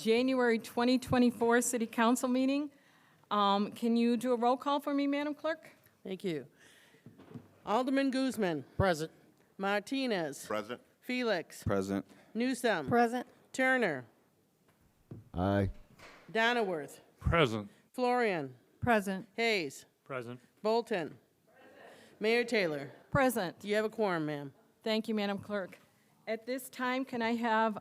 January 2024 City Council meeting. Can you do a roll call for me, Madam Clerk? Thank you. Alderman Guzman. Present. Martinez. Present. Felix. Present. Newsome. Present. Turner. Aye. Donnerworth. Present. Florian. Present. Hayes. Present. Bolton. Mayor Taylor. Present. Do you have a quorum, ma'am? Thank you, Madam Clerk. At this time, can I have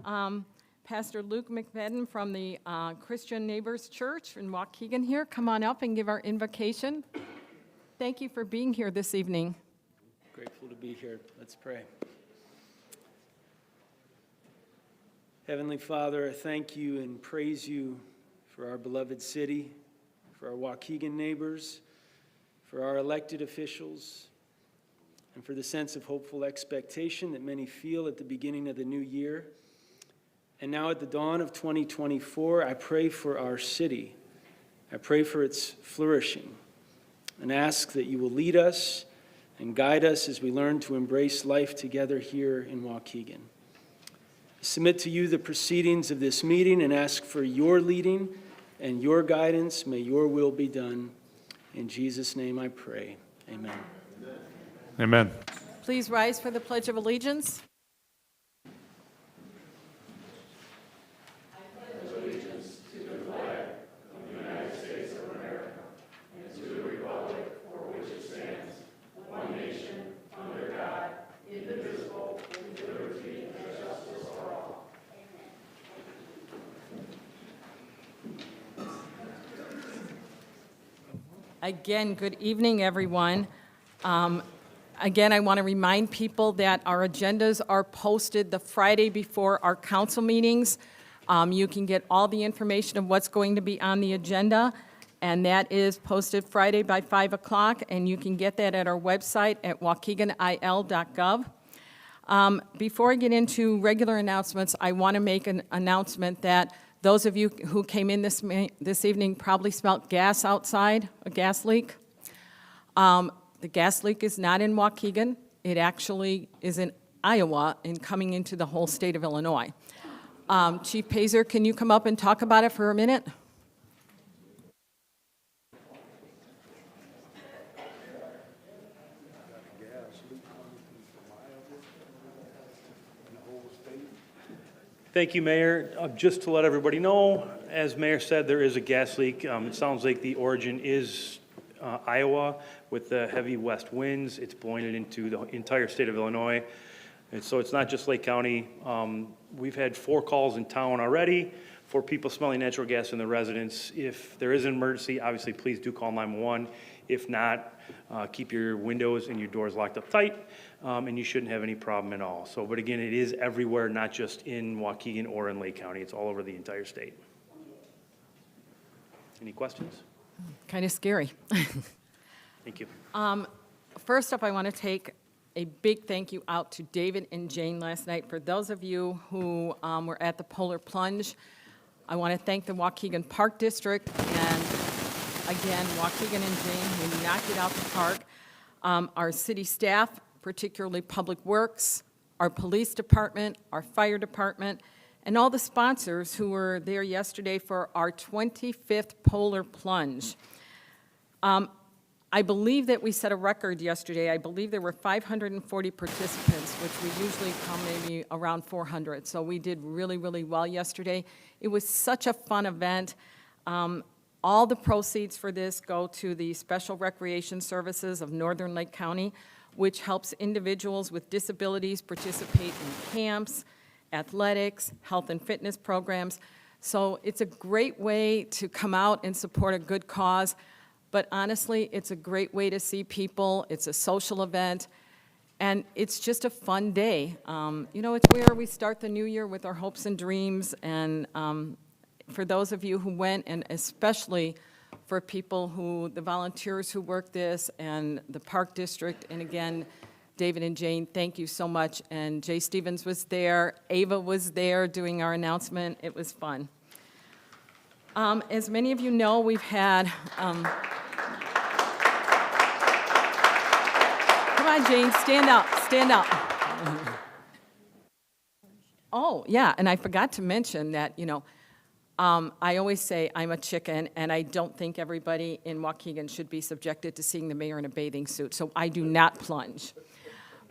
Pastor Luke McFadden from the Christian Neighbors Church in Waukegan here come on up and give our invocation? Thank you for being here this evening. Grateful to be here. Let's pray. Heavenly Father, I thank you and praise you for our beloved city, for our Waukegan neighbors, for our elected officials, and for the sense of hopeful expectation that many feel at the beginning of the new year. And now at the dawn of 2024, I pray for our city. I pray for its flourishing and ask that you will lead us and guide us as we learn to embrace life together here in Waukegan. I submit to you the proceedings of this meeting and ask for your leading and your guidance. May your will be done. In Jesus' name I pray. Amen. Amen. Please rise for the Pledge of Allegiance. Again, good evening, everyone. Again, I want to remind people that our agendas are posted the Friday before our council meetings. You can get all the information of what's going to be on the agenda, and that is posted Friday by 5 o'clock, and you can get that at our website at waukeganil.gov. Before I get into regular announcements, I want to make an announcement that those of you who came in this evening probably smelled gas outside, a gas leak. The gas leak is not in Waukegan. It actually is in Iowa and coming into the whole state of Illinois. Chief Pazer, can you come up and talk about it for a minute? Thank you, Mayor. Just to let everybody know, as Mayor said, there is a gas leak. It sounds like the origin is Iowa with the heavy west winds. It's blowing it into the entire state of Illinois. And so it's not just Lake County. We've had 4 calls in town already for people smelling natural gas in the residence. If there is an emergency, obviously please do call 911. If not, keep your windows and your doors locked up tight, and you shouldn't have any problem at all. So, but again, it is everywhere, not just in Waukegan or in Lake County. It's all over the entire state. Any questions? Kind of scary. Thank you. First up, I want to take a big thank you out to David and Jane last night. For those of you who were at the Polar Plunge, I want to thank the Waukegan Park District and, again, Waukegan and Jane, who knocked it out the park. Our city staff, particularly Public Works, our police department, our fire department, and all the sponsors who were there yesterday for our 25th Polar Plunge. I believe that we set a record yesterday. I believe there were 540 participants, which we usually come maybe around 400. So we did really, really well yesterday. It was such a fun event. All the proceeds for this go to the Special Recreation Services of Northern Lake County, which helps individuals with disabilities participate in camps, athletics, health and fitness programs. So it's a great way to come out and support a good cause. But honestly, it's a great way to see people. It's a social event, and it's just a fun day. You know, it's where we start the new year with our hopes and dreams, and for those of you who went, and especially for people who, the volunteers who work this, and the Park District, and again, David and Jane, thank you so much. And Jay Stevens was there, Ava was there doing our announcement. It was fun. As many of you know, we've had, come on, Jane, stand up, stand up. Oh, yeah, and I forgot to mention that, you know, I always say I'm a chicken, and I don't think everybody in Waukegan should be subjected to seeing the mayor in a bathing suit, so I do not plunge.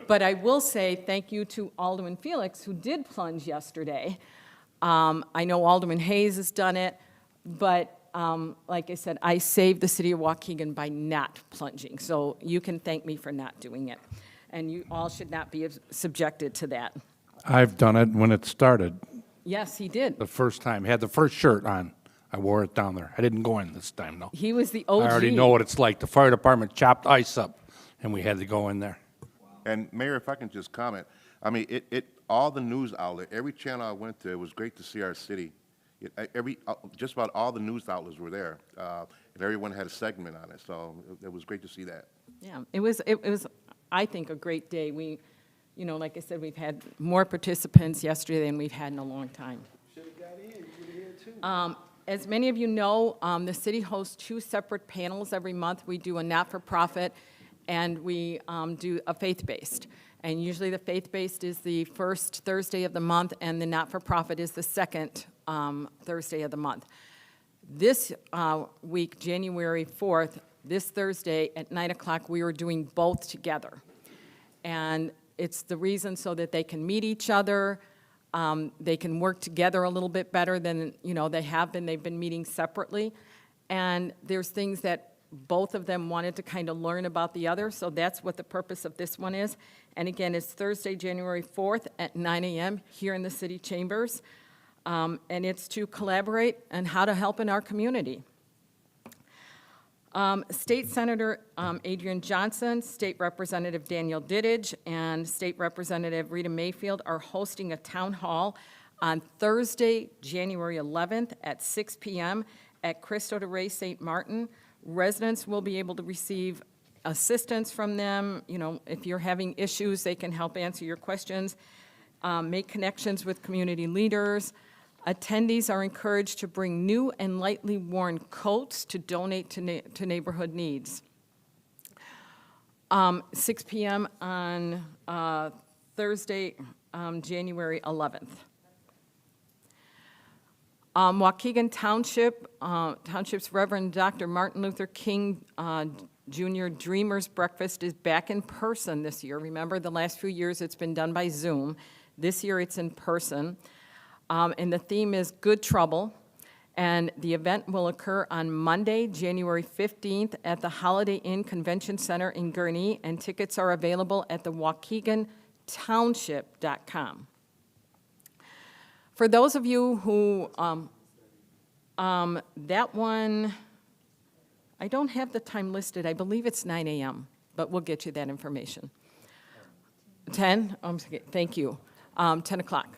But I will say thank you to Alderman Felix, who did plunge yesterday. I know Alderman Hayes has done it, but like I said, I saved the city of Waukegan by not plunging, so you can thank me for not doing it. And you all should not be subjected to that. I've done it when it started, Yes, he did. the first time. Had the first shirt on. I wore it down there. I didn't go in this time, though. He was the OG. I already know what it's like. The fire department chopped ice up, and we had to go in there. And Mayor, if I can just comment, I mean, all the news outlet, every channel I went to, it was great to see our city. Just about all the news outlets were there, and everyone had a segment on it, so it was great to see that. Yeah, it was, I think, a great day. We, you know, like I said, we've had more participants yesterday than we've had in a long time. As many of you know, the city hosts 2 separate panels every month. We do a not-for-profit, and we do a faith-based. And usually the faith-based is the first Thursday of the month, and the not-for-profit is the second Thursday of the month. This week, January 4th, this Thursday at 9 o'clock, we are doing both together. And it's the reason so that they can meet each other, they can work together a little bit better than, you know, they have been. They've been meeting separately. And there's things that both of them wanted to kind of learn about the other, so that's what the purpose of this one is. And again, it's Thursday, January 4th at 9 a.m. here in the city chambers. And it's to collaborate on how to help in our community. State Senator Adrian Johnson, State Representative Daniel Dittich, and State Representative Rita Mayfield are hosting a town hall on Thursday, January 11th at 6 p.m. at Cristo de Rey St. Martin. Residents will be able to receive assistance from them. You know, if you're having issues, they can help answer your questions, make connections with community leaders. Attendees are encouraged to bring new and lightly worn coats to donate to neighborhood needs. 6 p.m. on Thursday, January 11th. Waukegan Township's Reverend Dr. Martin Luther King Jr. Dreamers Breakfast is back in person this year. Remember, the last few years it's been done by Zoom. This year it's in person. And the theme is Good Trouble. And the event will occur on Monday, January 15th at the Holiday Inn Convention Center in Gurnee, and tickets are available at the WaukeganTownship.com. For those of you who, that one, I don't have the time listed. I believe it's 9 a.m., but we'll get you that information. 10? Thank you. 10 o'clock.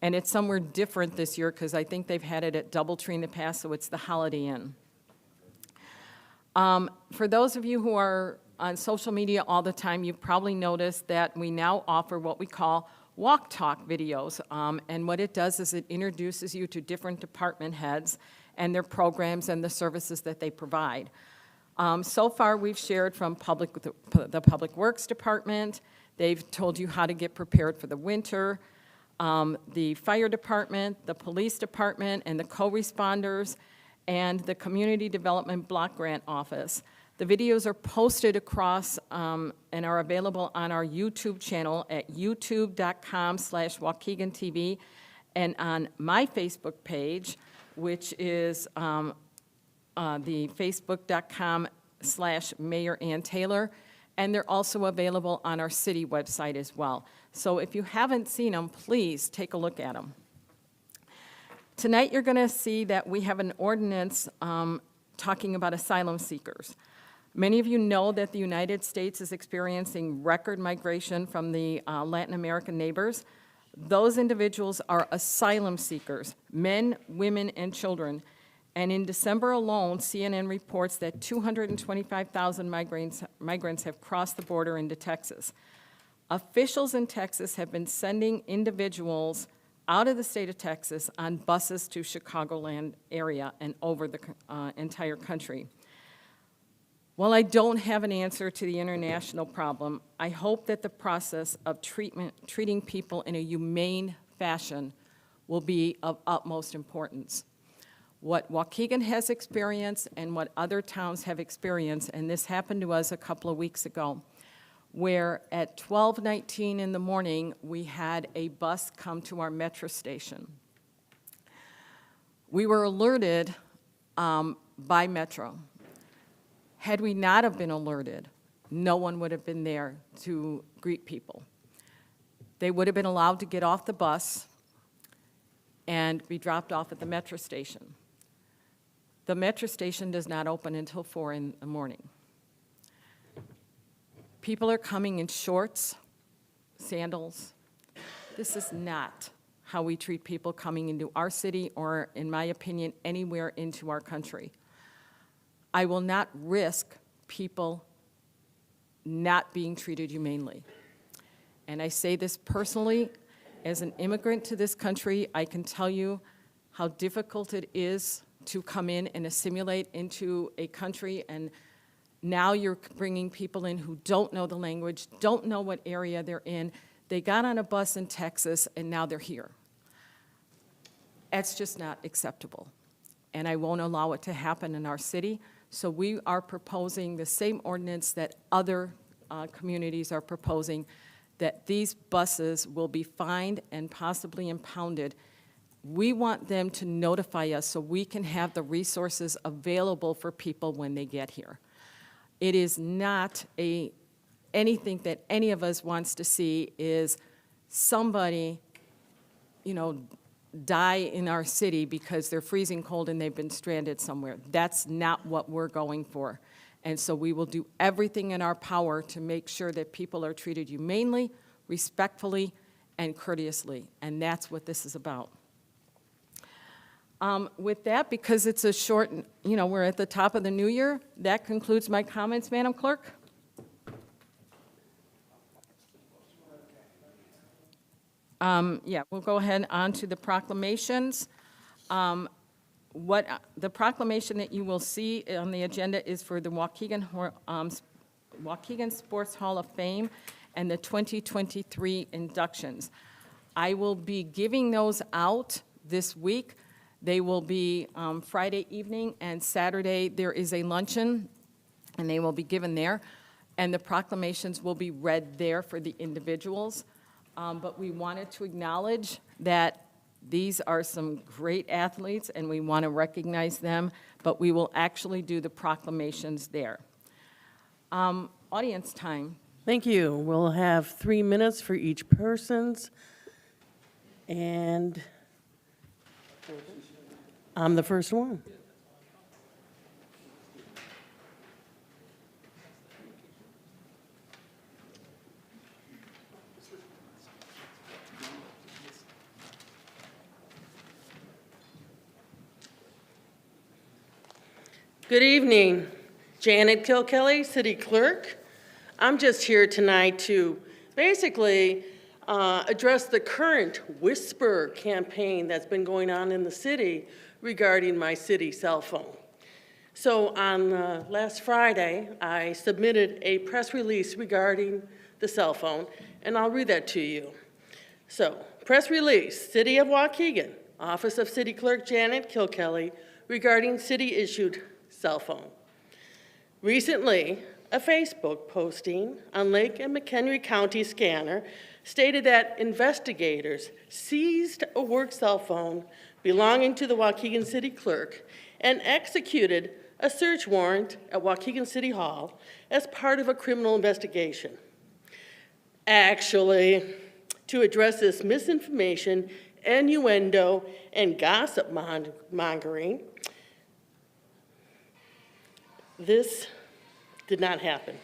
And it's somewhere different this year because I think they've had it at Doubletree in the past, so it's the Holiday Inn. For those of you who are on social media all the time, you've probably noticed that we now offer what we call Walk Talk videos. And what it does is it introduces you to different department heads and their programs and the services that they provide. So far, we've shared from the Public Works Department. They've told you how to get prepared for the winter. The fire department, the police department, and the co-responders, and the Community Development Block Grant Office. The videos are posted across and are available on our YouTube channel at youtube.com/WaukeganTV, and on my Facebook page, which is the facebook.com/Mayor Ann Taylor. And they're also available on our city website as well. So if you haven't seen them, please take a look at them. Tonight, you're going to see that we have an ordinance talking about asylum seekers. Many of you know that the United States is experiencing record migration from the Latin American neighbors. Those individuals are asylum seekers, men, women, and children. And in December alone, CNN reports that 225,000 migrants have crossed the border into Texas. Officials in Texas have been sending individuals out of the state of Texas on buses to Chicagoland area and over the entire country. While I don't have an answer to the international problem, I hope that the process of treating people in a humane fashion will be of utmost importance. What Waukegan has experienced and what other towns have experienced, and this happened to us a couple of weeks ago, where at 12:19 in the morning, we had a bus come to our metro station. We were alerted by Metro. Had we not have been alerted, no one would have been there to greet people. They would have been allowed to get off the bus and be dropped off at the metro station. The metro station does not open until 4 in the morning. People are coming in shorts, sandals. This is not how we treat people coming into our city or, in my opinion, anywhere into our country. I will not risk people not being treated humanely. And I say this personally, as an immigrant to this country, I can tell you how difficult it is to come in and assimilate into a country, and now you're bringing people in who don't know the language, don't know what area they're in. They got on a bus in Texas, and now they're here. That's just not acceptable, and I won't allow it to happen in our city. So we are proposing the same ordinance that other communities are proposing, that these buses will be fined and possibly impounded. We want them to notify us so we can have the resources available for people when they get here. It is not anything that any of us wants to see is somebody, die in our city because they're freezing cold and they've been stranded somewhere. That's not what we're going for. And so we will do everything in our power to make sure that people are treated humanely, respectfully, and courteously. And that's what this is about. With that, because it's a short, we're at the top of the new year, that concludes my comments, Madam Clerk. We'll go ahead on to the proclamations. The proclamation that you will see on the agenda is for the Waukegan Sports Hall of Fame and the 2023 inductions. I will be giving those out this week. They will be Friday evening, and Saturday there is a luncheon, and they will be given there. And the proclamations will be read there for the individuals. But we wanted to acknowledge that these are some great athletes, and we want to recognize them, but we will actually do the proclamations there. Audience time. Thank you. We'll have 3 minutes for each person's. And I'm the first one. Good evening. Janet Kilkelly, City Clerk. I'm just here tonight to basically address the current whisper campaign that's been going on in the city regarding my city cell phone. So on last Friday, I submitted a press release regarding the cell phone, and I'll read that to you. So, press release, City of Waukegan, Office of City Clerk Janet Kilkelly, regarding city-issued cell phone. Recently, a Facebook posting on Lake and McHenry County scanner stated that investigators seized a work cell phone belonging to the Waukegan City Clerk and executed a search warrant at Waukegan City Hall as part of a criminal investigation. Actually, to address this misinformation, innuendo, and gossip mongering, this did not happen.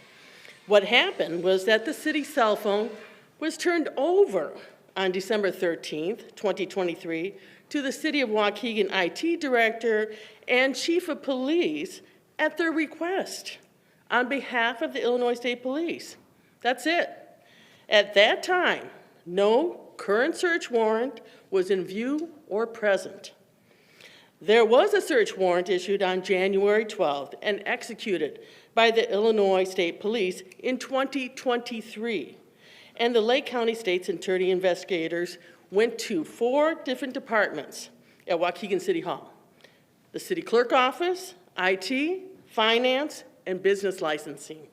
What happened was that the city cell phone was turned over on December 13th, 2023, to the City of Waukegan IT Director and Chief of Police at their request on behalf of the Illinois State Police. That's it. At that time, no current search warrant was in view or present. There was a search warrant issued on January 12th and executed by the Illinois State Police in 2023, and the Lake County State's Attorney investigators went to 4 different departments at Waukegan City Hall: the city clerk office, IT, finance, and business licensing.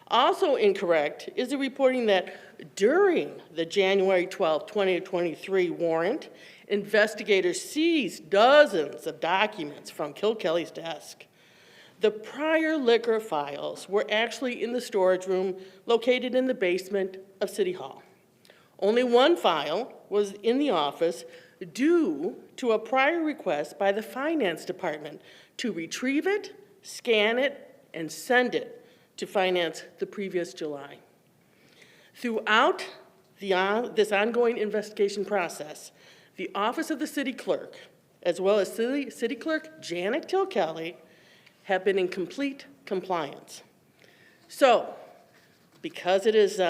Also incorrect is the reporting that during the January 12, 2023 warrant, investigators seized dozens of documents from Kilkelly's desk. The prior liquor files were actually in the storage room located in the basement of City Hall. Only one file was in the office due to a prior request by the finance department to retrieve it, scan it, and send it to finance the previous July. Throughout this ongoing investigation process, the Office of the City Clerk, as well as City Clerk Janet Kilkelly, have been in complete compliance. So, because it is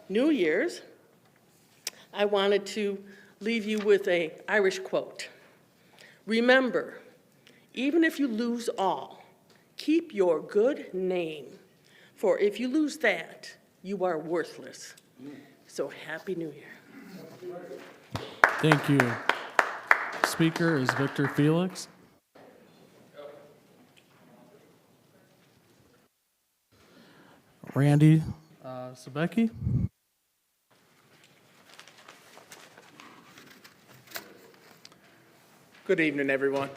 New Year's, I wanted to leave you with an Irish quote. Remember, even if you lose all, keep your good name, for if you lose that, you are worthless. So Happy New Year. Thank you. Speaker is Victor Felix. Randy Sebecki. Good evening, everyone.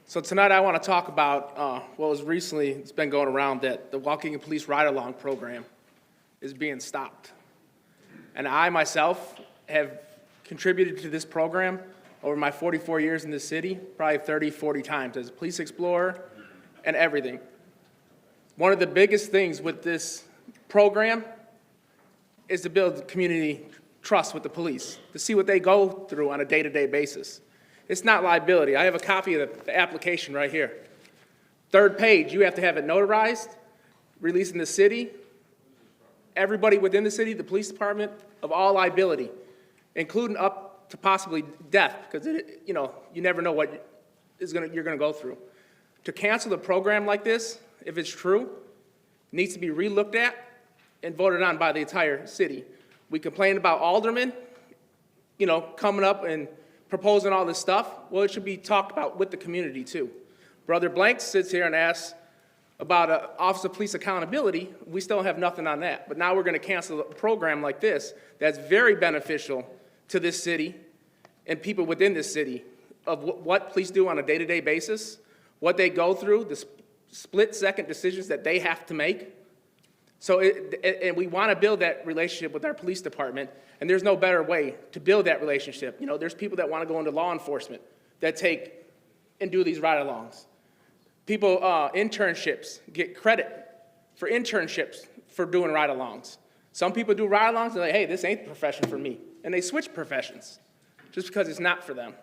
So tonight I want to talk about what was recently, it's been going around, that the Waukegan Police Ride-Along program is being stopped. And I myself have contributed to this program over my 44 years in this city, probably 30, 40 times as a police explorer and everything. One of the biggest things with this program is to build community trust with the police, to see what they go through on a day-to-day basis. It's not liability. I have a copy of the application right here. 3rd page, you have to have it notarized, released in the city, everybody within the city, the police department, of all liability, including up to possibly death, because you never know what you're gonna go through. To cancel a program like this, if it's true, needs to be re-looked at and voted on by the entire city. We complain about aldermen, coming up and proposing all this stuff. Well, it should be talked about with the community too. Brother Blank sits here and asks about Office of Police Accountability. We still have nothing on that. But now we're going to cancel a program like this that's very beneficial to this city and people within this city of what police do on a day-to-day basis, what they go through, the split-second decisions that they have to make. So, and we want to build that relationship with our police department, and there's no better way to build that relationship. There's people that want to go into law enforcement that take and do these ride-alongs. People, internships, get credit for internships for doing ride-alongs. Some people do ride-alongs and they're like, hey, this ain't the profession for me. And they switch professions just because it's not for them.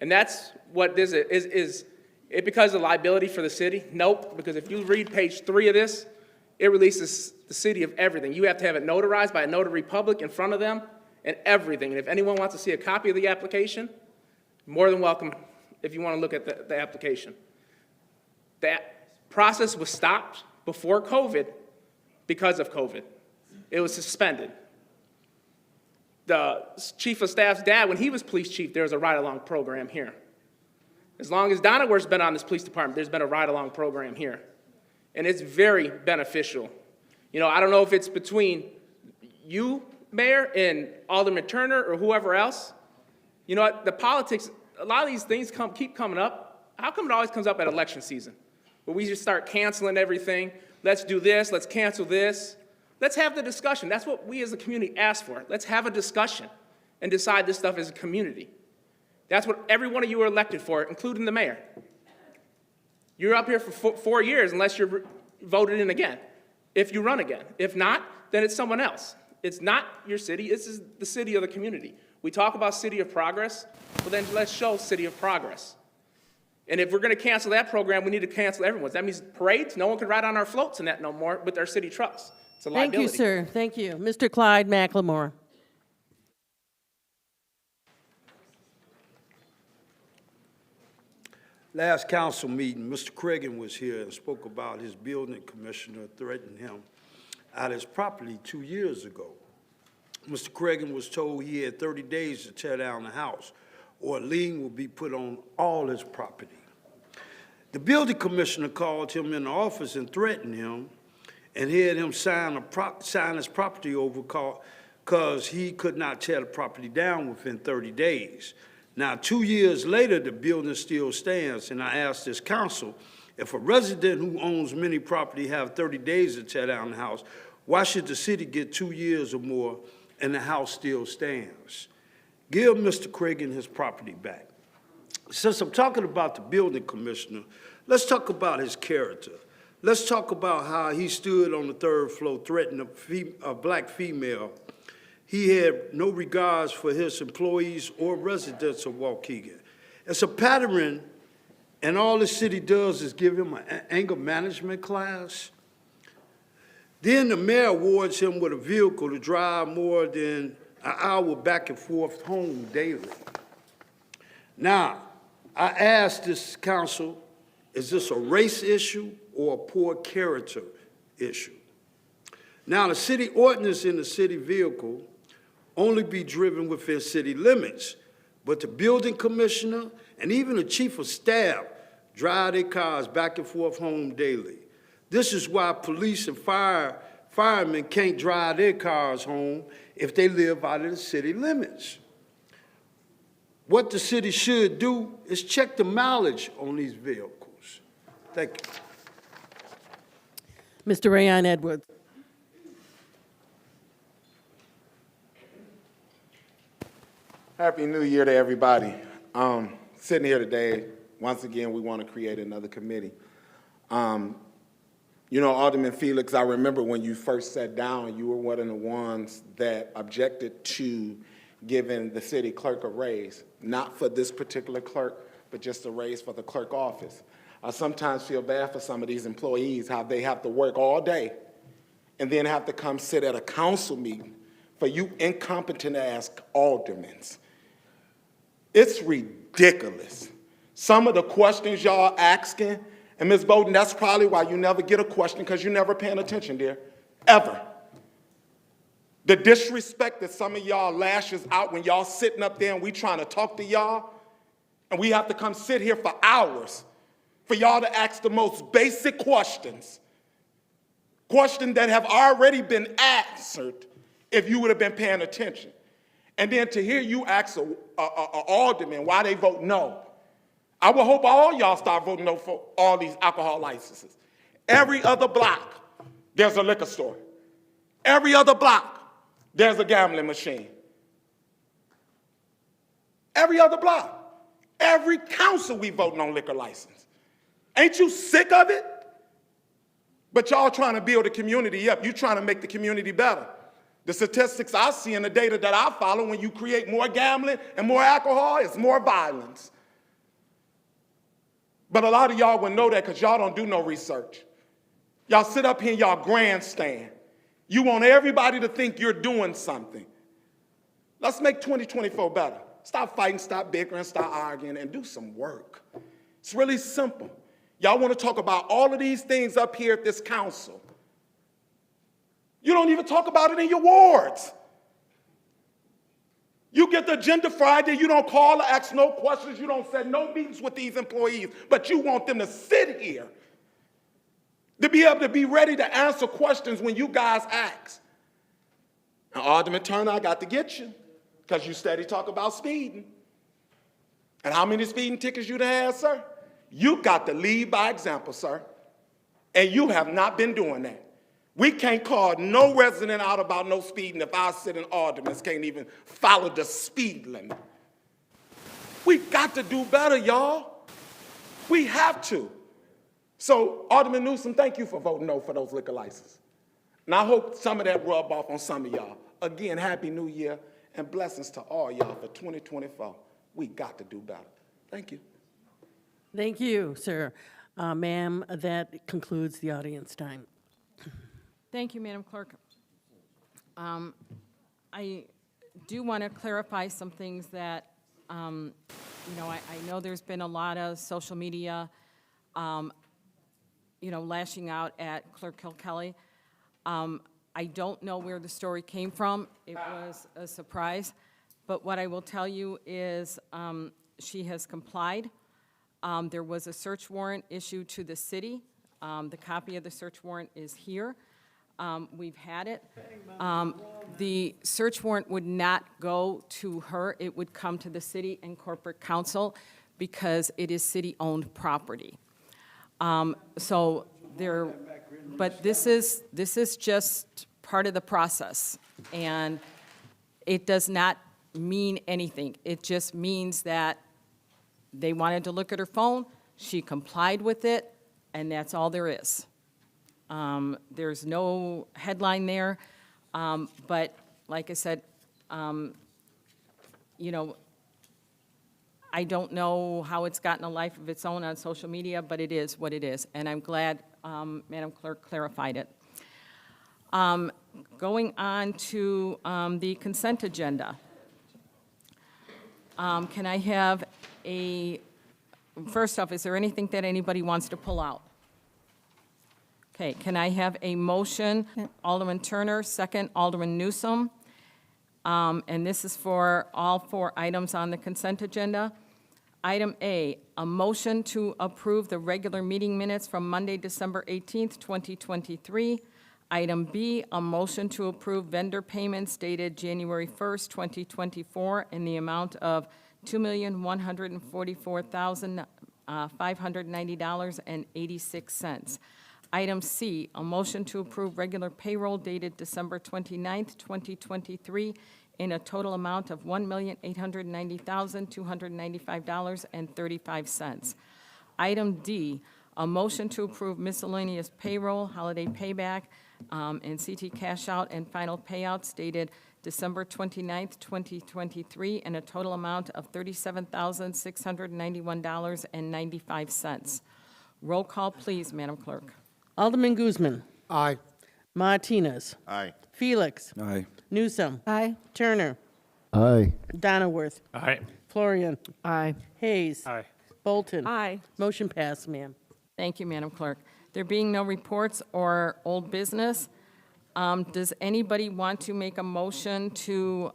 And that's what this is it because of liability for the city? Nope, because if you read page 3 of this, it releases the city of everything. You have to have it notarized by a notary public in front of them and everything. And if anyone wants to see a copy of the application, more than welcome if you want to look at the application. That process was stopped before COVID because of COVID. It was suspended. The chief of staff's dad, when he was police chief, there was a ride-along program here. As long as Donaware's been on this police department, there's been a ride-along program here. And it's very beneficial. I don't know if it's between you, Mayor, and Alderman Turner or whoever else. You know what, the politics, a lot of these things keep coming up. How come it always comes up at election season? Where we just start canceling everything. Let's do this, let's cancel this. Let's have the discussion. That's what we as a community ask for. Let's have a discussion and decide this stuff as a community. That's what every one of you are elected for, including the mayor. You're up here for 4 years unless you're voted in again, if you run again. If not, then it's someone else. It's not your city, this is the city of the community. We talk about city of progress, well then let's show city of progress. And if we're gonna cancel that program, we need to cancel everyone's. That means parades, no one can ride on our floats and that no more with our city trucks. It's a liability. Thank you, sir. Thank you. Mr. Clyde McLemore. Last council meeting, Mr. Cregan was here and spoke about his building commissioner threatening him at his property 2 years ago. Mr. Cregan was told he had 30 days to tear down the house, or a lien will be put on all his property. The building commissioner called him in the office and threatened him and had him sign his property over because he could not tear the property down within 30 days. Now, 2 years later, the building still stands, and I asked this council, if a resident who owns many property have 30 days to tear down the house, why should the city get 2 years or more and the house still stands? Give Mr. Cregan his property back. Since I'm talking about the building commissioner, let's talk about his character. Let's talk about how he stood on the third floor threatening a black female. He had no regards for his employees or residents of Waukegan. It's a pattern, and all the city does is give him an anger management class. Then the mayor awards him with a vehicle to drive more than an hour back and forth home daily. Now, I asked this council, is this a race issue or a poor character issue? Now, the city ordinance in the city vehicle only be driven within city limits, but the building commissioner and even the chief of staff drive their cars back and forth home daily. This is why police and firemen can't drive their cars home if they live out of the city limits. What the city should do is check the mileage on these vehicles. Thank you. Mr. Rayon Edwards. Happy New Year to everybody. Sitting here today, once again, we want to create another committee. You know, Alderman Felix, I remember when you first sat down, you were one of the ones that objected to giving the city clerk a raise, not for this particular clerk, but just a raise for the clerk office. I sometimes feel bad for some of these employees, how they have to work all day and then have to come sit at a council meeting for you incompetent-ass aldermen. It's ridiculous. Some of the questions y'all asking, and Ms. Bowden, that's probably why you never get a question, because you're never paying attention, dear, ever. The disrespect that some of y'all lashes out when y'all sitting up there and we trying to talk to y'all, and we have to come sit here for hours for y'all to ask the most basic questions that have already been answered if you would have been paying attention. And then to hear you ask a alderman why they vote no. I would hope all y'all start voting no for all these alcohol licenses. Every other block, there's a liquor store. Every other block, there's a gambling machine. Every other block. Every council we voting on liquor license. Ain't you sick of it? But y'all trying to build a community up. You trying to make the community better. The statistics I see in the data that I follow, when you create more gambling and more alcohol, it's more violence. But a lot of y'all would know that because y'all don't do no research. Y'all sit up here and y'all grandstand. You want everybody to think you're doing something. Let's make 2024 better. Stop fighting, stop bickering, stop arguing, and do some work. It's really simple. Y'all want to talk about all of these things up here at this council. You don't even talk about it in your wards. You get the agenda Friday, you don't call or ask no questions, you don't set no meetings with these employees, but you want them to sit here to be able to be ready to answer questions when you guys ask. Now, Alderman Turner, I got to get you, because you steady talk about speeding. And how many speeding tickets you done had, sir? You got to lead by example, sir. And you have not been doing that. We can't call no resident out about no speeding if our sitting aldermen can't even follow the speed limit. We got to do better, y'all. We have to. So, Alderman Newsom, thank you for voting no for those liquor licenses. And I hope some of that rub off on some of y'all. Again, Happy New Year and blessings to all y'all for 2024. We got to do better. Thank you. Thank you, sir. Ma'am, that concludes the audience time. Thank you, Madam Clerk. I do want to clarify some things that, I know there's been a lot of social media, lashing out at Clerk Kilkelly. I don't know where the story came from. It was a surprise. But what I will tell you is she has complied. There was a search warrant issued to the city. The copy of the search warrant is here. We've had it. The search warrant would not go to her. It would come to the city and corporate council because it is city-owned property. So there, but this is just part of the process. And it does not mean anything. It just means that they wanted to look at her phone, she complied with it, and that's all there is. There's no headline there, but like I said, you know, I don't know how it's gotten a life of its own on social media, but it is what it is, and I'm glad Madam Clerk clarified it. Going on to the consent agenda. Can I have first off, is there anything that anybody wants to pull out? Okay, can I have a motion? Alderman Turner, second Alderman Newsome. And this is for all 4 items on the consent agenda. Item A, a motion to approve the regular meeting minutes from Monday, December 18th, 2023. Item B, a motion to approve vendor payments dated January 1st, 2024 in the amount of $2,144,590.86. Item C, a motion to approve regular payroll dated December 29th, 2023 in a total amount of $1,890,295.35. Item D, a motion to approve miscellaneous payroll, holiday payback, and CT cash out and final payouts dated December 29th, 2023 in a total amount of $37,691.95. Roll call, please, Madam Clerk. Alderman Guzman. Aye. Martinez. Aye. Felix. Aye. Newsome. Aye. Turner. Aye. Donnerworth. Aye. Florian. Aye. Hayes. Aye. Bolton. Aye. Motion passed, ma'am. Thank you, Madam Clerk. There being no reports or old business, does anybody want to make a motion to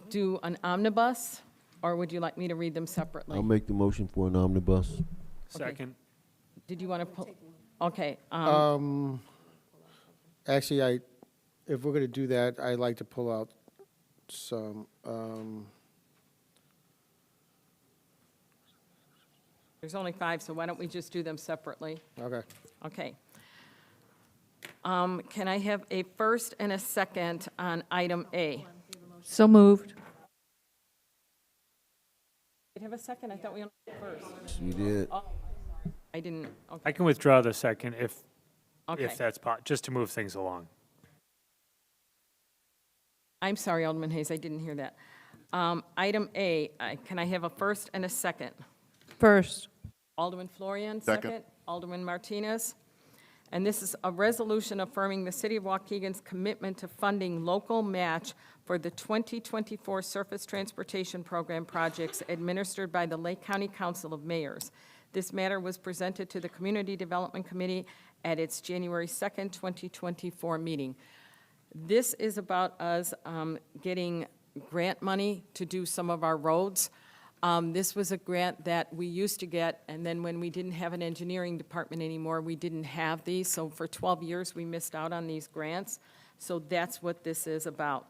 do an omnibus? Or would you like me to read them separately? I'll make the motion for an omnibus. Second. Did you want to pull? Okay. Actually, if we're going to do that, I'd like to pull out some, There's only 5, so why don't we just do them separately? okay. Okay. Can I have a first and a second on item A? So moved. Did you have a second? I thought we only had first. You did. Oh, I didn't, okay. I can withdraw the second if Okay. that's just to move things along. I'm sorry, Alderman Hayes, I didn't hear that. Item A, can I have a first and a second? First. Alderman Florian, Second. second. Alderman Martinez. And this is a resolution affirming the City of Waukegan's commitment to funding local match for the 2024 Surface Transportation Program projects administered by the Lake County Council of Mayors. This matter was presented to the Community Development Committee at its January 2nd, 2024 meeting. This is about us getting grant money to do some of our roads. This was a grant that we used to get, and then when we didn't have an engineering department anymore, we didn't have these. So for 12 years, we missed out on these grants. So that's what this is about.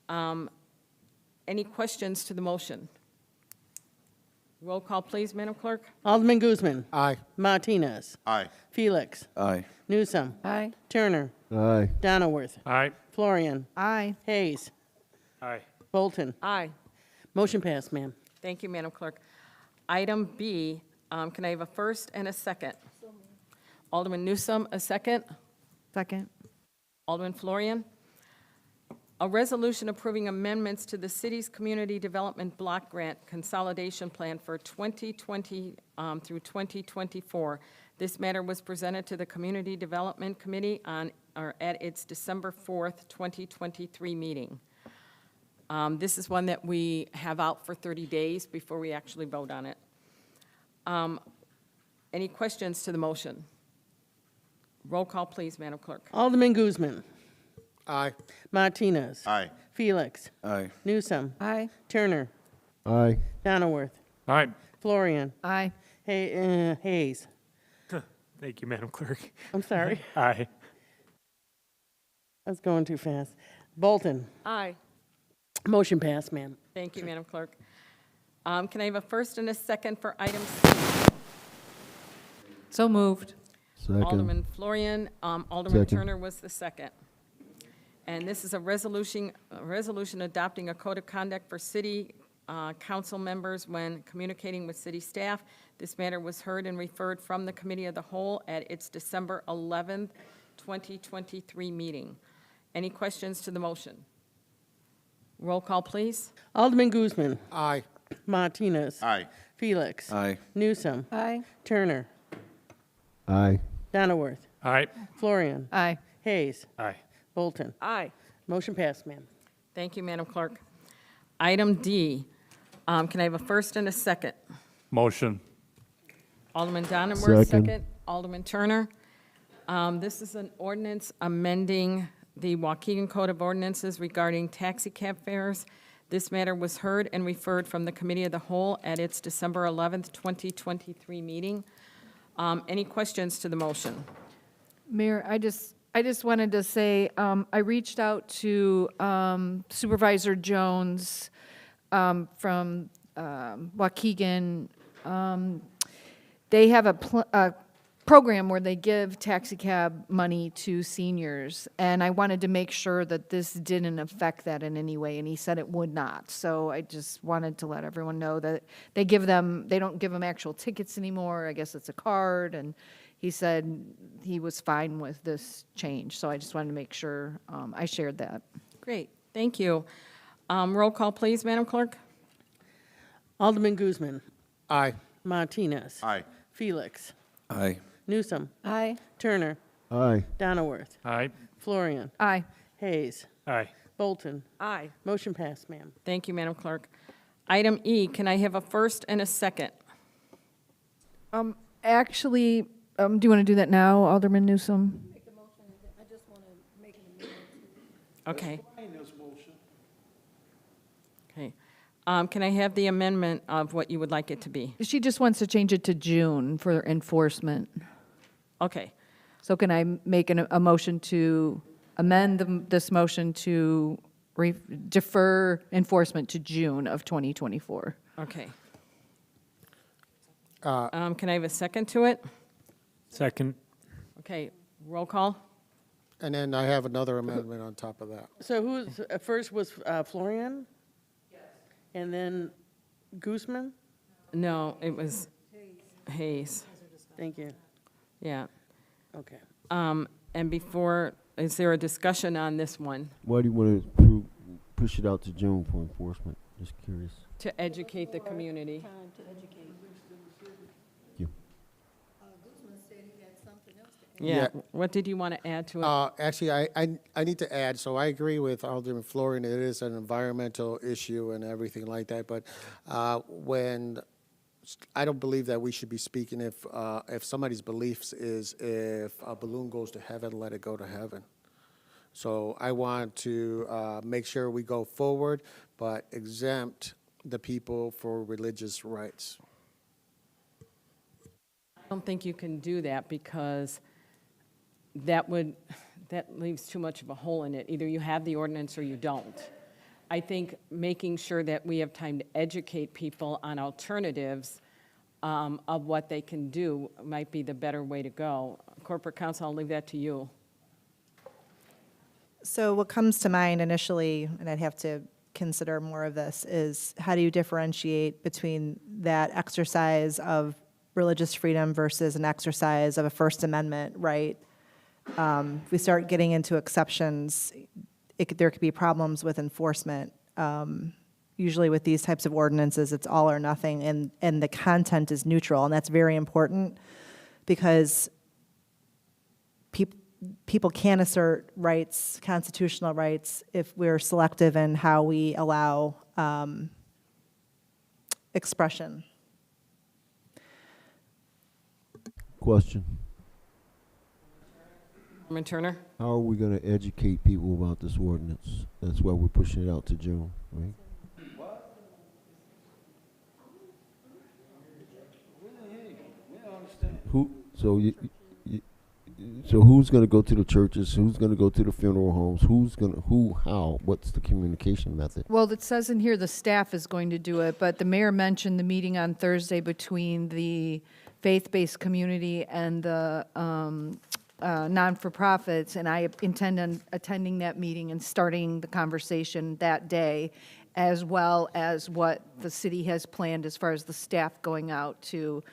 Any questions to the motion? Roll call, please, Madam Clerk. Alderman Guzman. Aye. Martinez. Aye. Felix. Aye. Newsome. Aye. Turner. Aye. Donnerworth. Aye. Florian. Aye. Hayes. Aye. Bolton. Aye. Motion passed, ma'am. Thank you, Madam Clerk. Item B, can I have a first and a second? Alderman Newsome, a second. Second. Alderman Florian. A resolution approving amendments to the city's Community Development Block Grant Consolidation Plan for 2020 through 2024. This matter was presented to the Community Development Committee at its December 4th, 2023 meeting. This is one that we have out for 30 days before we actually vote on it. Any questions to the motion? Roll call, please, Madam Clerk. Alderman Guzman. Aye. Martinez. Aye. Felix. Aye. Newsom. Aye. Turner. Aye. Donnerworth. Aye. Florian. Aye. Hayes. Thank you, Madam Clerk. I'm sorry. Aye. I was going too fast. Bolton. Aye. Motion passed, ma'am. Thank you, Madam Clerk. Can I have a first and a second for item C? So moved. Second. Alderman Florian, Alderman Second. Turner was the second. And this is a resolution adopting a code of conduct for city council members when communicating with city staff. This matter was heard and referred from the Committee of the Whole at its December 11th, 2023 meeting. Any questions to the motion? Roll call, please. Alderman Guzman. Aye. Martinez. Aye. Felix. Aye. Newsom. Aye. Turner. Aye. Donnerworth. Aye. Florian. Aye. Hayes. Aye. Bolton. Aye. Motion passed, ma'am. Thank you, Madam Clerk. Item D, can I have a first and a second? Motion. Alderman Donnerworth, Second. second. Alderman Turner. This is an ordinance amending the Waukegan Code of Ordinances regarding taxi cab fares. This matter was heard and referred from the Committee of the Whole at its December 11th, 2023 meeting. Any questions to the motion? Mayor, I just wanted to say, I reached out to Supervisor Jones from Waukegan. They have a program where they give taxi cab money to seniors, and I wanted to make sure that this didn't affect that in any way, and he said it would not. So I just wanted to let everyone know that they don't give them actual tickets anymore. I guess it's a card, and he said he was fine with this change. So I just wanted to make sure I shared that. Great, thank you. Roll call, please, Madam Clerk. Alderman Guzman. Aye. Martinez. Aye. Felix. Aye. Newsom. Aye. Turner. Aye. Donnerworth. Aye. Florian. Aye. Hayes. Aye. Bolton. Aye. Motion passed, ma'am. Thank you, Madam Clerk. Item E, can I have a first and a second? Actually, do you want to do that now, Alderman Newsom? Okay. Okay. Can I have the amendment of what you would like it to be? She just wants to change it to June for enforcement. Okay. So can I make a motion to amend this motion to defer enforcement to June of 2024? Okay. Can I have a second to it? Second. Okay, roll call? And then I have another amendment on top of that. So who's, first was Florian? Yes. And then Guzman? No, it was Hayes. Thank you. Yeah. Okay. And before, is there a discussion on this one? Why do you want to push it out to June for enforcement? Just curious. To educate the community. Thank you. Yeah, what did you want to add to it? Actually, I need to add, so I agree with Alderman Florian, it is an environmental issue and everything like that, but I don't believe that we should be speaking if somebody's beliefs is if a balloon goes to heaven, let it go to heaven. So I want to make sure we go forward, but exempt the people for religious rights. I don't think you can do that because that leaves too much of a hole in it. Either you have the ordinance or you don't. I think making sure that we have time to educate people on alternatives of what they can do might be the better way to go. Corporate Counsel, I'll leave that to you. So what comes to mind initially, and I'd have to consider more of this, is how do you differentiate between that exercise of religious freedom versus an exercise of a First Amendment right? If we start getting into exceptions, there could be problems with enforcement. Usually with these types of ordinances, it's all or nothing, and the content is neutral, and that's very important because people can assert rights, constitutional rights, if we're selective in how we allow expression. Question. Alderman Turner? How are we gonna educate people about this ordinance? That's why we're pushing it out to June, right? Who, so so who's gonna go to the churches? Who's gonna go to the funeral homes? How? What's the communication method? Well, it says in here the staff is going to do it, but the mayor mentioned the meeting on Thursday between the faith-based community and the non-for-profits, and I intend on attending that meeting and starting the conversation that day, as well as what the city has planned as far as the staff going out to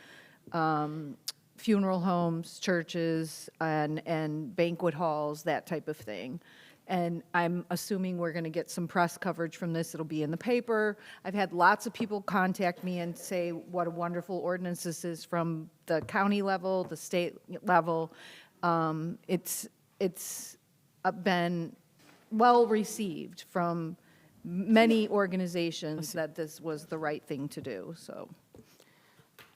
funeral homes, churches, and banquet halls, that type of thing. And I'm assuming we're going to get some press coverage from this. It'll be in the paper. I've had lots of people contact me and say what a wonderful ordinance this is from the county level, the state level. It's been well-received from many organizations that this was the right thing to do, so.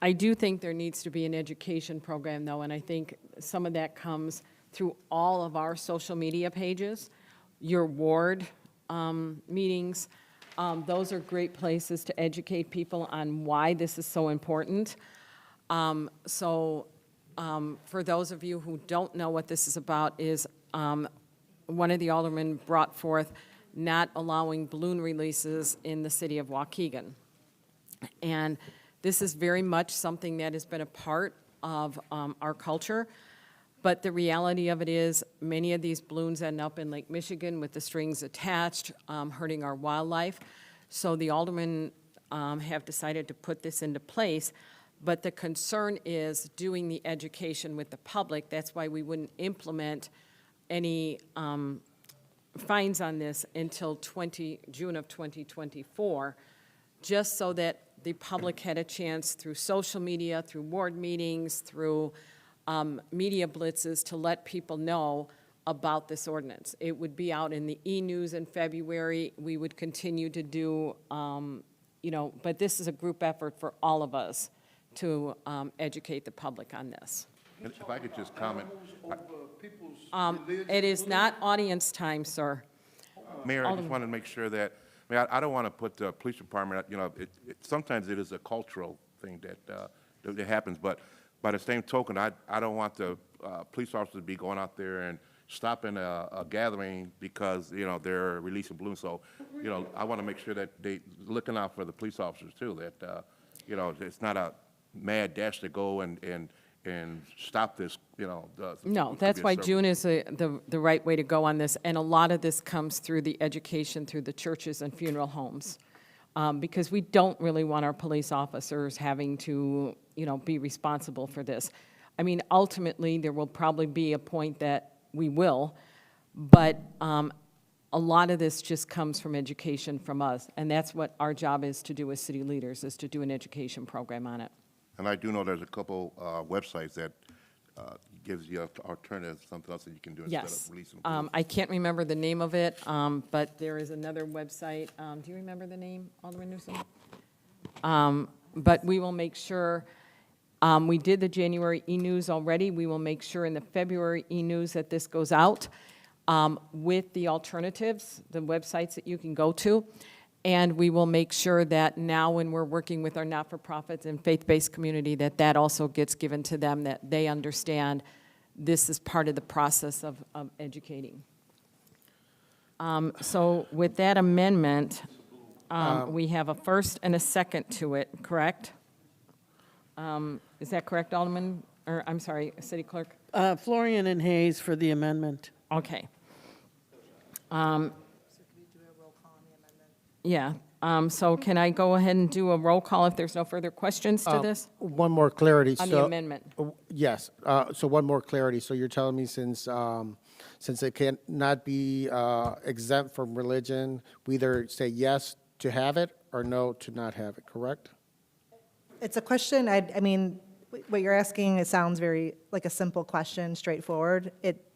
I do think there needs to be an education program, though, and I think some of that comes through all of our social media pages, your ward meetings. Those are great places to educate people on why this is so important. For those of you who don't know what this is about, is one of the aldermen brought forth not allowing balloon releases in the city of Waukegan. And this is very much something that has been a part of our culture, but the reality of it is many of these balloons end up in Lake Michigan with the strings attached, hurting our wildlife. So the aldermen have decided to put this into place, but the concern is doing the education with the public. That's why we wouldn't implement any fines on this until June of 2024, just so that the public had a chance through social media, through ward meetings, through media blitzes to let people know about this ordinance. It would be out in the e-news in February. We would continue to do, but this is a group effort for all of us to educate the public on this. And if I could just comment. It is not audience time, sir. Mayor, I just want to make sure that, I don't want to put the police department, sometimes it is a cultural thing that happens, but by the same token, I don't want the police officers to be going out there and stopping a gathering because, they're releasing balloons. So, I want to make sure that they looking out for the police officers too, that, it's not a mad dash to go and stop this, No, that's why June is the right way to go on this, and a lot of this comes through the education through the churches and funeral homes, because we don't really want our police officers having to, be responsible for this. I mean, ultimately, there will probably be a point that we will, but a lot of this just comes from education from us, and that's what our job is to do as city leaders, is to do an education program on it. And I do know there's a couple websites that gives you alternatives, something else that you can do instead of releasing. I can't remember the name of it, but there is another website. Do you remember the name, Alderman Newsom? But we will make sure, we did the January e-news already. We will make sure in the February e-news that this goes out with the alternatives, the websites that you can go to. And we will make sure that now when we're working with our not-for-profits and faith-based community, that also gets given to them, that they understand this is part of the process of educating. So with that amendment, we have a first and a second to it, correct? Is that correct, Alderman? Or, I'm sorry, City Clerk? Florian and Hayes for the amendment. Okay. Yeah, so can I go ahead and do a roll call if there's no further questions to this? One more clarity. On the amendment? Yes, so one more clarity. So you're telling me since it cannot be exempt from religion, we either say yes to have it or no to not have it, correct? It's a question, I mean, what you're asking, it sounds very like a simple question, straightforward.